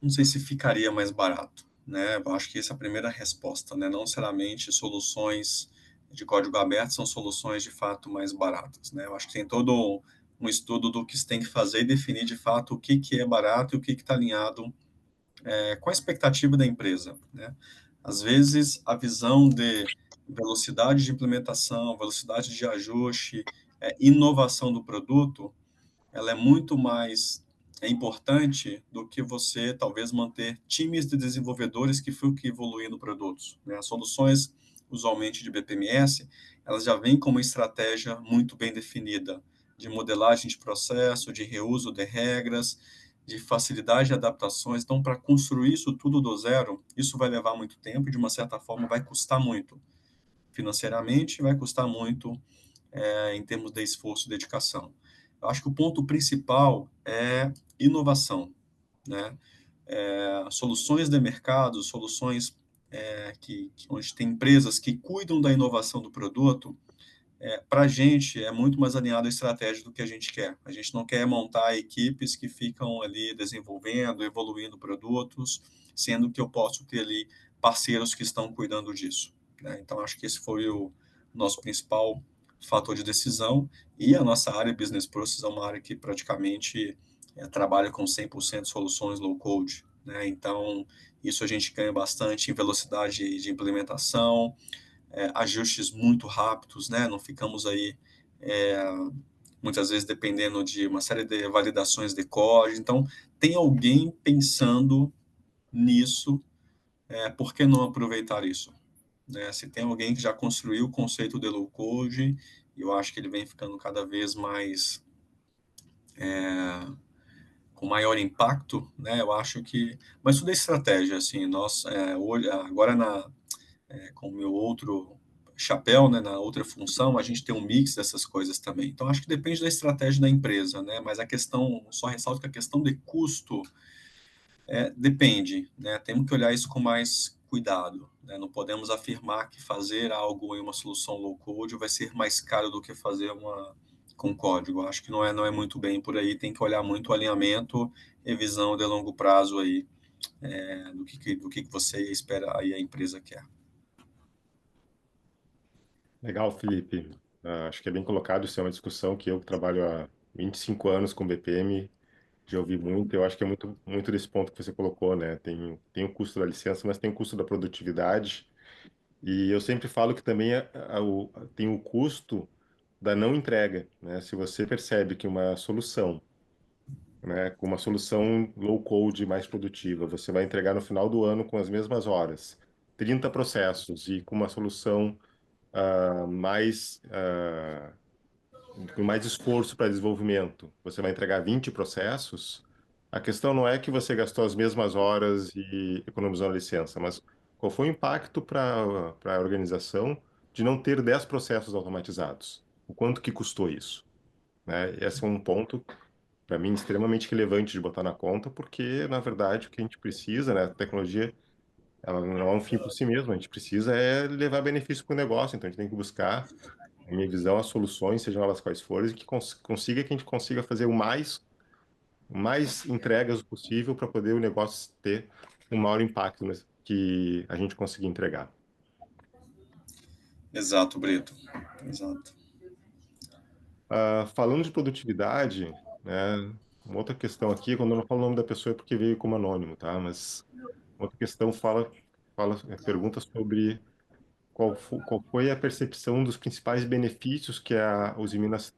não sei se ficaria mais barato, né? Eu acho que essa é a primeira resposta, né? Não necessariamente soluções de código aberto são soluções de fato mais baratas, né? Eu acho que tem todo um estudo do que se tem que fazer e definir de fato o que que é barato e o que está alinhado com a expectativa da empresa, né? Às vezes, a visão de velocidade de implementação, velocidade de ajuste, inovação do produto, ela é muito mais importante do que você talvez manter times de desenvolvedores que ficam evoluindo produtos, né? As soluções, usualmente de BPMS, elas já vêm com uma estratégia muito bem definida de modelagem de processo, de reuso de regras, de facilidade de adaptações. Então, para construir isso tudo do zero, isso vai levar muito tempo e, de uma certa forma, vai custar muito. Financeiramente, vai custar muito em termos de esforço e dedicação. Eu acho que o ponto principal é inovação, né? Soluções de mercado, soluções onde tem empresas que cuidam da inovação do produto, para a gente é muito mais alinhado à estratégia do que a gente quer. A gente não quer montar equipes que ficam ali desenvolvendo, evoluindo produtos, sendo que eu posso ter ali parceiros que estão cuidando disso, né? Então, acho que esse foi o nosso principal fator de decisão. E a nossa área Business Process é uma área que praticamente trabalha com 100% soluções low code, né? Então, isso a gente ganha bastante em velocidade de implementação, ajustes muito rápidos, né? Não ficamos aí muitas vezes dependendo de uma série de validações de código. Então, tem alguém pensando nisso, por que não aproveitar isso? Né? Se tem alguém que já construiu o conceito de low code, eu acho que ele vem ficando cada vez mais com maior impacto, né? Eu acho que, mas tudo é estratégia, assim. Nós hoje, agora com o meu outro chapéu, né, na outra função, a gente tem um mix dessas coisas também. Então, acho que depende da estratégia da empresa, né? Mas a questão, só ressalto que a questão de custo depende, né? Temos que olhar isso com mais cuidado, né? Não podemos afirmar que fazer algo em uma solução low code vai ser mais caro do que fazer uma com código. Acho que não é muito bem por aí. Tem que olhar muito o alinhamento e visão de longo prazo aí do que você espera aí a empresa quer. Legal, Felipe. Acho que é bem colocado. Isso é uma discussão que eu que trabalho há 25 anos com BPM já ouvi muito. Eu acho que é muito desse ponto que você colocou, né? Tem o custo da licença, mas tem o custo da produtividade. E eu sempre falo que também tem o custo da não entrega, né? Se você percebe que uma solução, né, com uma solução low code mais produtiva, você vai entregar no final do ano com as mesmas horas, 30 processos e com uma solução com mais esforço para desenvolvimento, você vai entregar 20 processos, a questão não é que você gastou as mesmas horas e economizou a licença, mas qual foi o impacto para a organização de não ter 10 processos automatizados? O quanto que custou isso? Né? Esse é um ponto, para mim, extremamente relevante de botar na conta, porque, na verdade, o que a gente precisa, né, a tecnologia, ela não é um fim por si mesma, a gente precisa levar benefício para o negócio, então a gente tem que buscar a minha visão, as soluções, sejam elas quais forem, que que a gente consiga fazer o mais entregas possível para poder o negócio ter um maior impacto que a gente conseguir entregar. Exato, Brito. Exato. Falando de produtividade, né, uma outra questão aqui, quando eu não falo o nome da pessoa é porque veio como anônimo, tá? Mas outra questão pergunta sobre qual foi a percepção dos principais benefícios que a Uzi Minas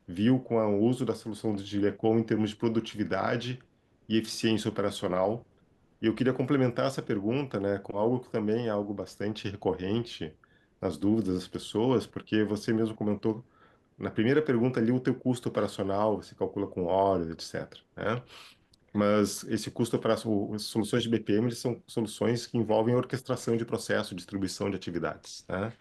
viu com o uso da solução de Gilecom em termos de produtividade e eficiência operacional. E eu queria complementar essa pergunta, né, com algo que também é algo bastante recorrente nas dúvidas das pessoas, porque você mesmo comentou na primeira pergunta ali o teu custo operacional, você calcula com horas, etc, né? Mas esse custo operacional, as soluções de BPM eles são soluções que envolvem orquestração de processo, distribuição de atividades, né?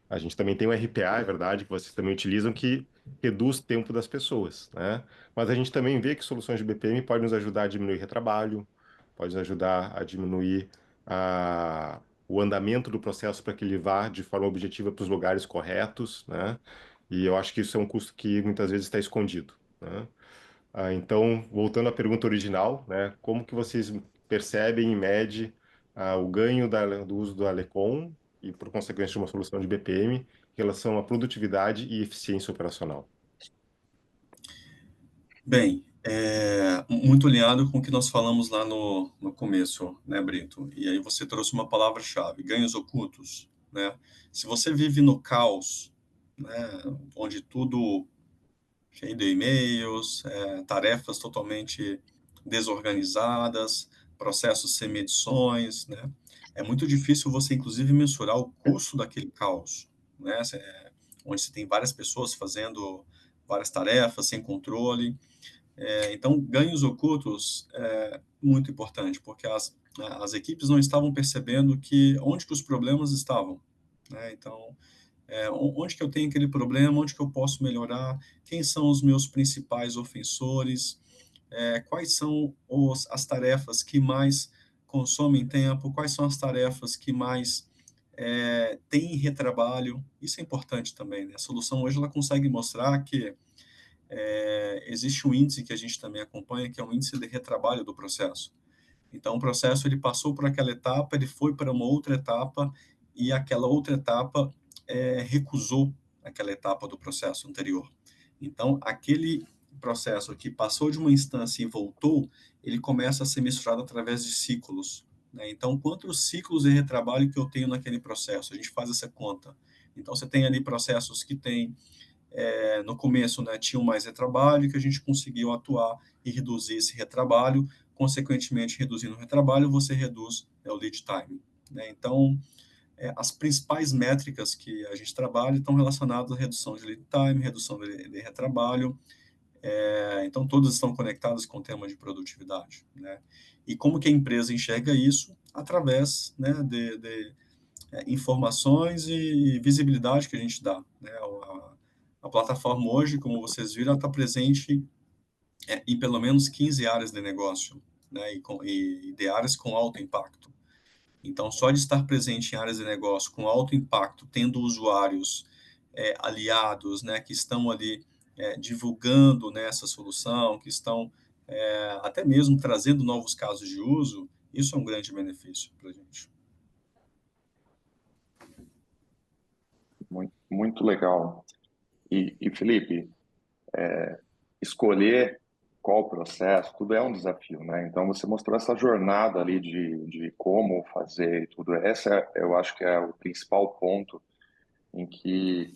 A gente também tem o RPA, é verdade, que vocês também utilizam, que reduz o tempo das pessoas, né? Mas a gente também vê que soluções de BPM podem nos ajudar a diminuir retrabalho, pode nos ajudar a diminuir o andamento do processo para que ele vá de forma objetiva para os lugares corretos, né? E eu acho que isso é um custo que muitas vezes está escondido, né? Então, voltando à pergunta original, né? Como que vocês percebem, em média, o ganho do uso do Alecon e, por consequência, de uma solução de BPM em relação à produtividade e eficiência operacional? Bem, muito alinhado com o que nós falamos lá no começo, né, Brito? E aí você trouxe uma palavra-chave, ganhos ocultos, né? Se você vive no caos, né, onde tudo cheio de e-mails, tarefas totalmente desorganizadas, processos sem medições, né? É muito difícil você, inclusive, mensurar o custo daquele caos, né? Onde você tem várias pessoas fazendo várias tarefas sem controle. Então, ganhos ocultos é muito importante, porque as equipes não estavam percebendo onde que os problemas estavam, né? Então, onde que eu tenho aquele problema, onde que eu posso melhorar, quem são os meus principais ofensores, quais são as tarefas que mais consomem tempo, quais são as tarefas que mais têm retrabalho. Isso é importante também, né? A solução hoje ela consegue mostrar que existe um índice que a gente também acompanha, que é um índice de retrabalho do processo. Então, o processo ele passou por aquela etapa, ele foi para uma outra etapa, e aquela outra etapa recusou aquela etapa do processo anterior. Então, aquele processo que passou de uma instância e voltou, ele começa a ser mensurado através de ciclos, né? Então, quantos ciclos de retrabalho que eu tenho naquele processo? A gente faz essa conta. Então, você tem ali processos que têm no começo, né, tinham mais retrabalho, que a gente conseguiu atuar e reduzir esse retrabalho, consequentemente, reduzindo o retrabalho, você reduz o lead time, né? Então, as principais métricas que a gente trabalha estão relacionadas à redução de lead time, redução de retrabalho, então todas estão conectadas com o tema de produtividade, né? E como que a empresa enxerga isso? Através, né, de informações e visibilidade que a gente dá, né? A plataforma hoje, como vocês viram, está presente em pelo menos 15 áreas de negócio, né? E de áreas com alto impacto. Então, só de estar presente em áreas de negócio com alto impacto, tendo usuários aliados, né, que estão ali divulgando, né, essa solução, que estão até mesmo trazendo novos casos de uso, isso é um grande benefício para a gente. Muito, muito legal. E Felipe, escolher qual processo, tudo é um desafio, né? Então você mostrou essa jornada ali de como fazer e tudo. Eu acho que é o principal ponto em que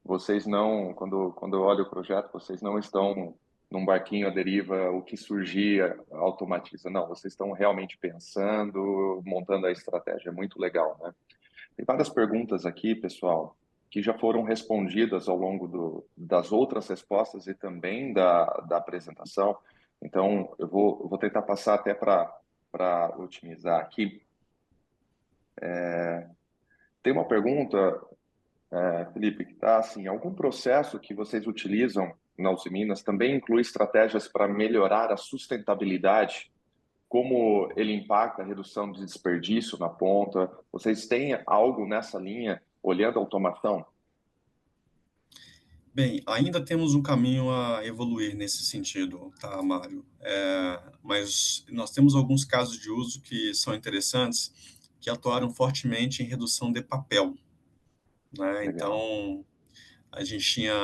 vocês não, quando eu olho o projeto, vocês não estão num barquinho à deriva, o que surgir automatiza. Não, vocês estão realmente pensando, montando a estratégia. É muito legal, né? Tem várias perguntas aqui, pessoal, que já foram respondidas ao longo das outras respostas e também da apresentação. Então, eu vou tentar passar até para otimizar aqui. Tem uma pergunta, Felipe, que está assim: algum processo que vocês utilizam na Usiminas também inclui estratégias para melhorar a sustentabilidade? Como ele impacta a redução de desperdício na ponta? Vocês têm algo nessa linha, olhando a automação? Bem, ainda temos um caminho a evoluir nesse sentido, tá, Mário? Mas nós temos alguns casos de uso que são interessantes, que atuaram fortemente em redução de papel, né? Legal. Então, a gente tinha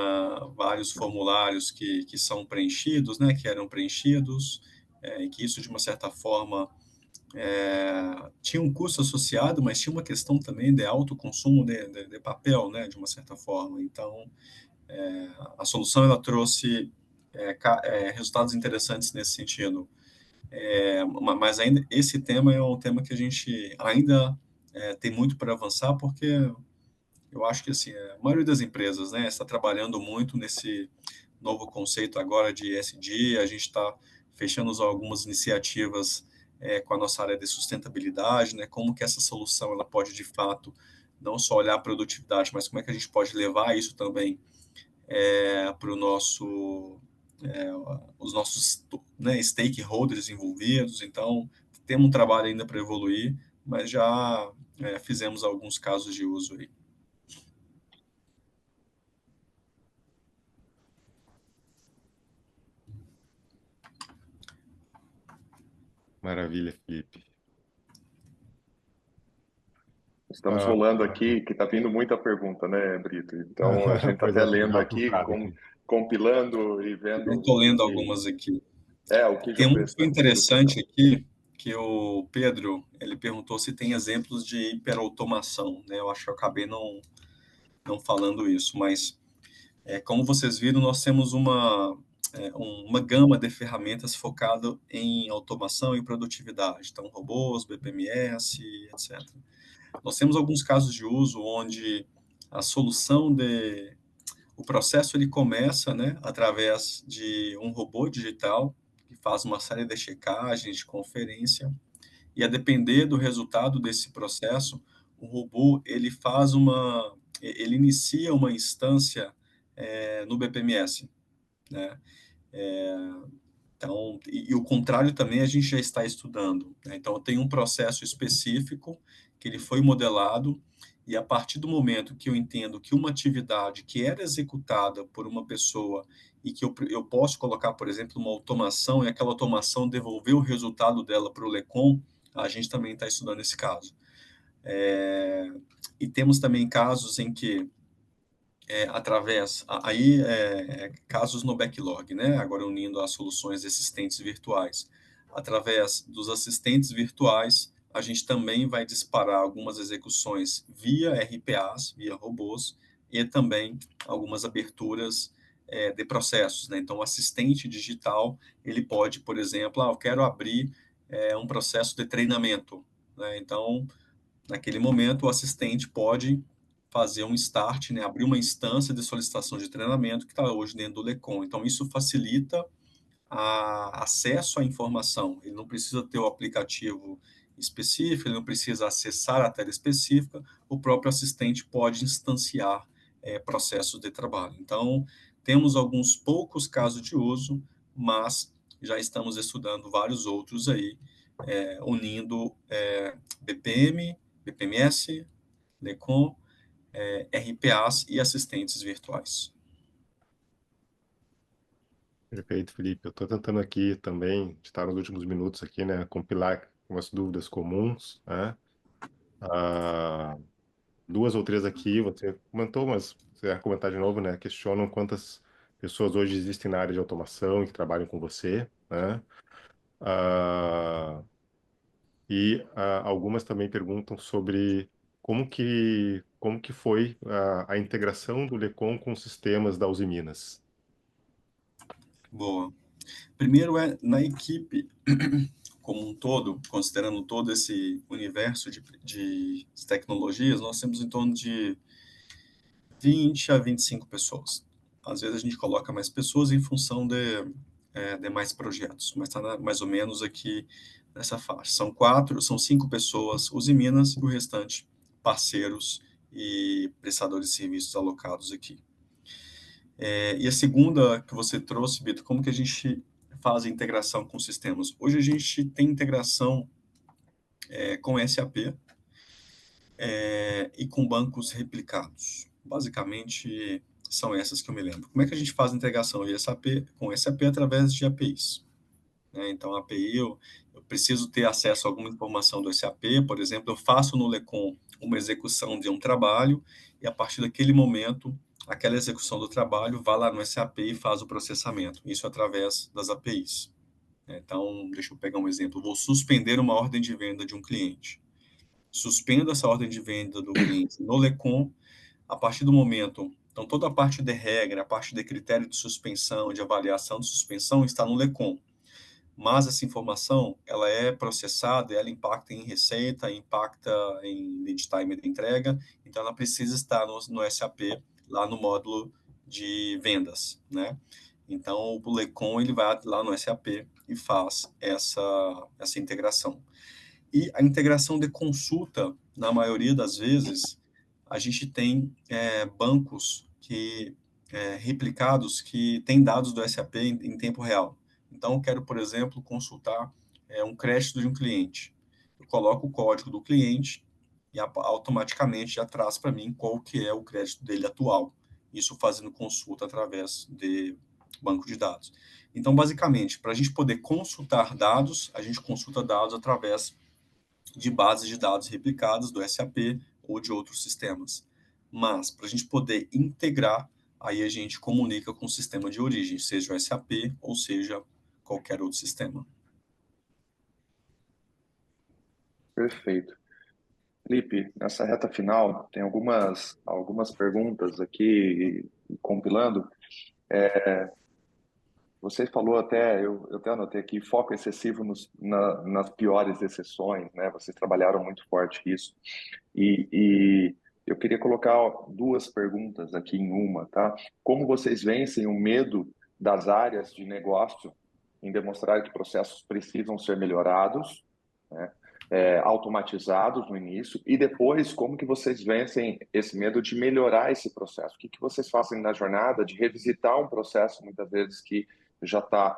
vários formulários que são preenchidos, né? Que eram preenchidos, e que isso, de uma certa forma, tinha um custo associado, mas tinha uma questão também de alto consumo de papel, né? De uma certa forma. Então, a solução ela trouxe resultados interessantes nesse sentido. Mas ainda esse tema é um tema que a gente ainda tem muito para avançar, porque eu acho que assim, a maioria das empresas, né, está trabalhando muito nesse novo conceito agora de ESG. A gente está fechando algumas iniciativas com a nossa área de sustentabilidade, né, como que essa solução ela pode de fato não só olhar a produtividade, mas como é que a gente pode levar isso também para o nosso, os nossos, né, stakeholders envolvidos. Então, temos um trabalho ainda para evoluir, mas já fizemos alguns casos de uso aí. Maravilha, Felipe. Estamos rolando aqui, que está vindo muita pergunta, né, Brito? Então, a gente está Pois até é, vou lendo dar uma aqui, filtrada aqui. compilando e vendo Eu estou o lendo que, algumas aqui. o que Tem já um que foi presta interessante discussão. aqui, que o Pedro, ele perguntou se tem exemplos de hiperautomação, né? Eu acho que eu acabei não falando isso, mas como vocês viram, nós temos uma gama de ferramentas focado em automação e produtividade, então robôs, BPMS, etc. Nós temos alguns casos de uso onde a solução o processo ele começa, né, através de um robô digital que faz uma série de checagens, de conferência, e a depender do resultado desse processo, o robô ele inicia uma instância no BPMS, né? Então, e o contrário também a gente já está estudando, né? Então, tem um processo específico que ele foi modelado e a partir do momento que eu entendo que uma atividade que era executada por uma pessoa e que eu posso colocar, por exemplo, uma automação e aquela automação devolver o resultado dela para o LECOM, a gente também está estudando esse caso. E temos também casos em que casos no backlog, né? Agora unindo as soluções de assistentes virtuais. Através dos assistentes virtuais, a gente também vai disparar algumas execuções via RPAs, via robôs, e também algumas aberturas de processos, né? Então, o assistente digital, ele pode, por exemplo, eu quero abrir um processo de treinamento, né? Então, naquele momento, o assistente pode fazer um start, né, abrir uma instância de solicitação de treinamento que está hoje dentro do LECOM. Então, isso facilita acesso à informação. Ele não precisa ter o aplicativo específico, ele não precisa acessar a tela específica, o próprio assistente pode instanciar processos de trabalho. Então, temos alguns poucos casos de uso, mas já estamos estudando vários outros aí, unindo BPM, BPMS, LECOM, RPAs e assistentes virtuais. Perfeito, Felipe. Eu estou tentando aqui também, estar nos últimos minutos aqui, né, compilar umas dúvidas comuns, né? Ah, duas ou três aqui, você comentou, mas você vai comentar de novo, né? Questionam quantas pessoas hoje existem na área de automação e que trabalham com você, né? Ah, algumas também perguntam sobre como que foi a integração do LECOM com os sistemas da Uzi Minas. Boa. Primeiro na equipe como um todo, considerando todo esse universo de tecnologias, nós temos em torno de 20 a 25 pessoas. Às vezes a gente coloca mais pessoas em função de mais projetos, mas está mais ou menos aqui nessa faixa. São 5 pessoas, Uzi Minas, e o restante parceiros e prestadores de serviços alocados aqui. E a segunda que você trouxe, Bito, como que a gente faz a integração com sistemas? Hoje a gente tem integração com SAP e com bancos replicados. Basicamente, são essas que eu me lembro. Como é que a gente faz a integração de SAP com SAP através de APIs? Então, a API, eu preciso ter acesso a alguma informação do SAP, por exemplo, eu faço no LECOM uma execução de um trabalho e, a partir daquele momento, aquela execução do trabalho vai lá no SAP e faz o processamento. Isso através das APIs. Então, deixa eu pegar um exemplo. Eu vou suspender uma ordem de venda de um cliente. Suspendo essa ordem de venda do cliente no LECOM, a partir do momento... Então, toda a parte de regra, a parte de critério de suspensão, de avaliação de suspensão, está no LECOM. Mas essa informação, ela é processada, ela impacta em receita, impacta em lead time de entrega, então ela precisa estar no SAP, lá no módulo de vendas, né? Então, o LECOM, ele vai lá no SAP e faz essa integração. E a integração de consulta, na maioria das vezes, a gente tem bancos replicados que têm dados do SAP em tempo real. Então, eu quero, por exemplo, consultar um crédito de um cliente. Eu coloco o código do cliente e automaticamente já traz para mim qual que é o crédito dele atual. Isso fazendo consulta através de banco de dados. Então, basicamente, para a gente poder consultar dados, a gente consulta dados através de bases de dados replicadas do SAP ou de outros sistemas. Mas, para a gente poder integrar, aí a gente comunica com o sistema de origem, seja o SAP ou seja qualquer outro sistema. Perfeito. Felipe, nessa reta final, tem algumas perguntas aqui compilando. Você falou até, eu até anotei aqui, foco excessivo nas piores exceções, né? Vocês trabalharam muito forte isso. E eu queria colocar duas perguntas aqui em uma, tá? Como vocês vencem o medo das áreas de negócio em demonstrar que processos precisam ser melhorados, né? Automatizados no início, e depois como que vocês vencem esse medo de melhorar esse processo? O que vocês fazem na jornada de revisitar um processo, muitas vezes, que já está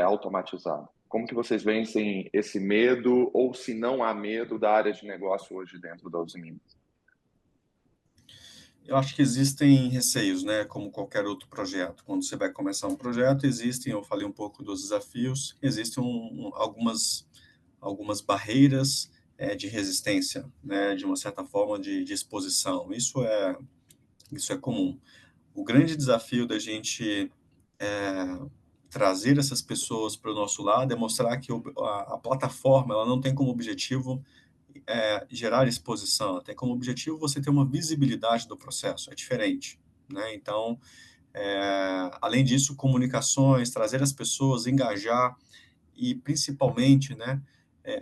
automatizado? Como que vocês vencem esse medo, ou se não há medo da área de negócio hoje dentro da Usiminas? Eu acho que existem receios, né? Como qualquer outro projeto. Quando você vai começar um projeto, eu falei um pouco dos desafios, existem algumas barreiras de resistência, né? De uma certa forma de exposição. Isso é comum. O grande desafio da gente trazer essas pessoas para o nosso lado é mostrar que a plataforma ela não tem como objetivo gerar exposição, ela tem como objetivo você ter uma visibilidade do processo, é diferente, né? Então, além disso, comunicações, trazer as pessoas, engajar e principalmente, né,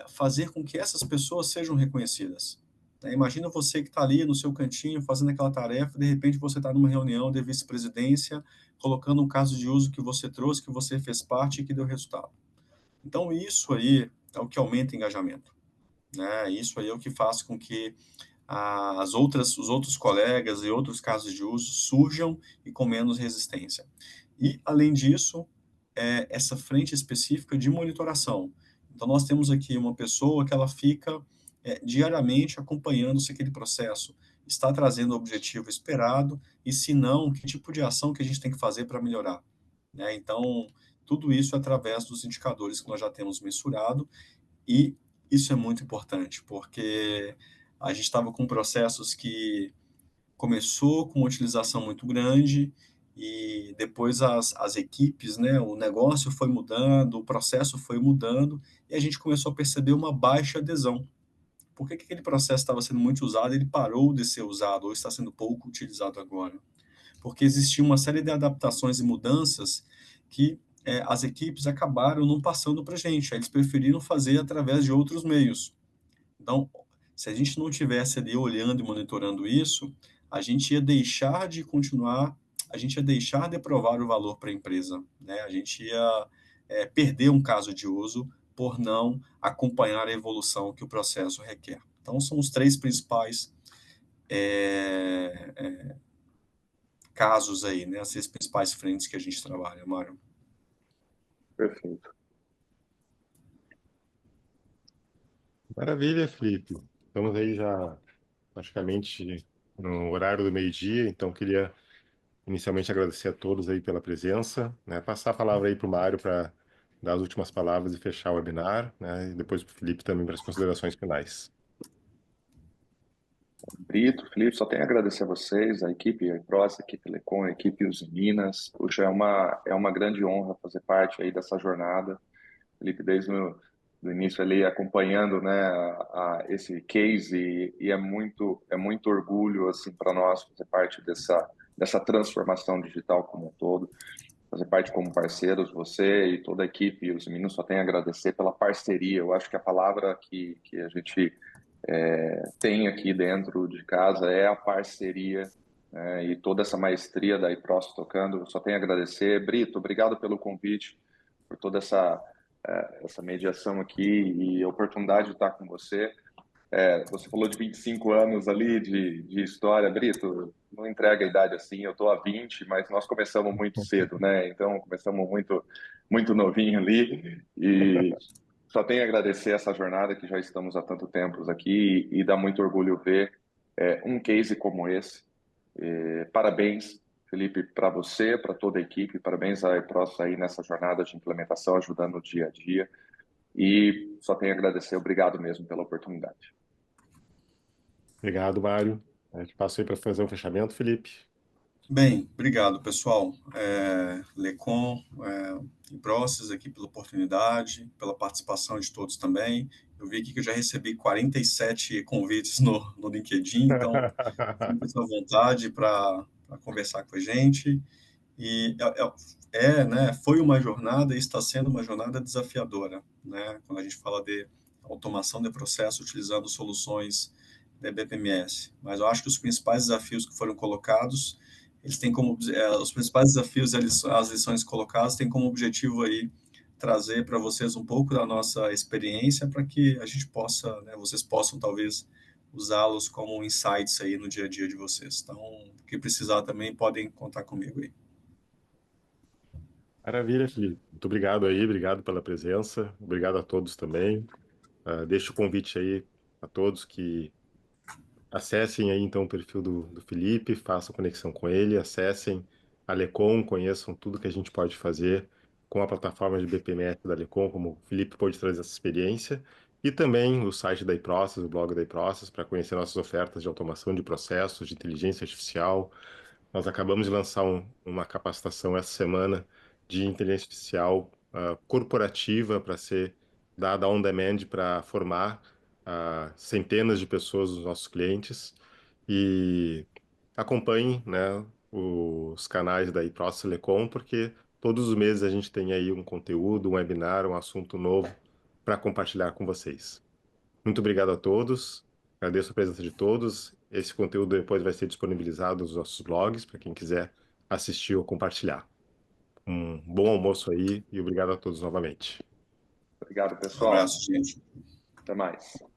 fazer com que essas pessoas sejam reconhecidas. Né? Imagina você que está ali no seu cantinho fazendo aquela tarefa, de repente você está numa reunião de vice-presidência, colocando um caso de uso que você trouxe, que você fez parte e que deu resultado. Então, isso aí é o que aumenta o engajamento. Né? Isso aí é o que faz com que os outros colegas e outros casos de uso surjam e com menos resistência. E, além disso, essa frente específica de monitoração. Então, nós temos aqui uma pessoa que ela fica diariamente acompanhando se aquele processo está trazendo o objetivo esperado e, se não, que tipo de ação que a gente tem que fazer para melhorar. Né? Então, tudo isso é através dos indicadores que nós já temos mensurado e isso é muito importante, porque a gente estava com processos que começou com uma utilização muito grande e depois as equipes, né, o negócio foi mudando, o processo foi mudando e a gente começou a perceber uma baixa adesão. Por que aquele processo estava sendo muito usado e ele parou de ser usado ou está sendo pouco utilizado agora? Porque existia uma série de adaptações e mudanças que as equipes acabaram não passando para a gente, eles preferiram fazer através de outros meios. Então, se a gente não tivesse ali olhando e monitorando isso, a gente ia deixar de continuar, a gente ia deixar de provar o valor para a empresa, né? A gente ia perder um caso de uso por não acompanhar a evolução que o processo requer. Então, são os três principais casos aí, né? As três principais frentes que a gente trabalha, Mário. Perfeito. Maravilha, Felipe. Estamos aí já praticamente no horário do meio-dia, então queria inicialmente agradecer a todos aí pela presença, né? Passar a palavra aí para o Mário para dar as últimas palavras e fechar o webinar, né? E depois para o Felipe também para as considerações finais. Brito, Felipe, só tenho a agradecer a vocês, a equipe iPros, a equipe Lecom, a equipe Usiminas. Puxa, é uma grande honra fazer parte aí dessa jornada. Felipe, desde o início ali acompanhando, né, esse case e é muito orgulho assim para nós fazer parte dessa transformação digital como um todo, fazer parte como parceiros, você e toda a equipe e os meninos só tenho a agradecer pela parceria. Eu acho que a palavra que a gente tem aqui dentro de casa é a parceria, né, e toda essa maestria da iPros tocando. Só tenho a agradecer. Brito, obrigado pelo convite, por toda essa mediação aqui e a oportunidade de estar com você. Você falou de 25 anos ali de história. Brito, não entrega a idade assim, eu estou há 20, mas nós começamos muito cedo, né? Então, começamos muito novinho ali e só tenho a agradecer essa jornada que já estamos há tanto tempo aqui e dá muito orgulho ver um case como esse. Parabéns, Felipe, para você, para toda a equipe. Parabéns à iPros aí nessa jornada de implementação, ajudando no dia a dia. E só tenho a agradecer. Obrigado mesmo pela oportunidade. Obrigado, Mário. A gente passa aí para fazer um fechamento, Felipe. Bem, obrigado, pessoal. Lecom e Process aqui pela oportunidade, pela participação de todos também. Eu vi aqui que eu já recebi 47 convites no LinkedIn, então fique à vontade para conversar com a gente. E né, foi uma jornada e está sendo uma jornada desafiadora, né? Quando a gente fala de automação de processo utilizando soluções de BPMS. Mas eu acho que os principais desafios que foram colocados, eles têm como os principais desafios, as lições colocadas têm como objetivo aí trazer para vocês um pouco da nossa experiência para que a gente possa, né, vocês possam talvez usá-los como insights aí no dia a dia de vocês. Então, o que precisar também podem contar comigo aí. Maravilha, Felipe. Muito obrigado aí, obrigado pela presença, obrigado a todos também. Deixo o convite aí a todos que acessem aí então o perfil do Felipe, façam conexão com ele, acessem a Lecom, conheçam tudo que a gente pode fazer com a plataforma de BPMS da Lecom, como o Felipe pode trazer essa experiência, e também o site da iProcess, o blog da iProcess, para conhecer nossas ofertas de automação de processos, de inteligência artificial. Nós acabamos de lançar uma capacitação essa semana de inteligência artificial corporativa para ser dada on demand para formar centenas de pessoas dos nossos clientes. E acompanhe, né, os canais da iProcess Telecom, porque todos os meses a gente tem aí um conteúdo, um webinar, um assunto novo para compartilhar com vocês. Muito obrigado a todos. Agradeço a presença de todos. Esse conteúdo depois vai ser disponibilizado nos nossos blogs para quem quiser assistir ou compartilhar. Um bom almoço aí e obrigado a todos novamente. Obrigado, Um pessoal. abraço, gente. Até mais.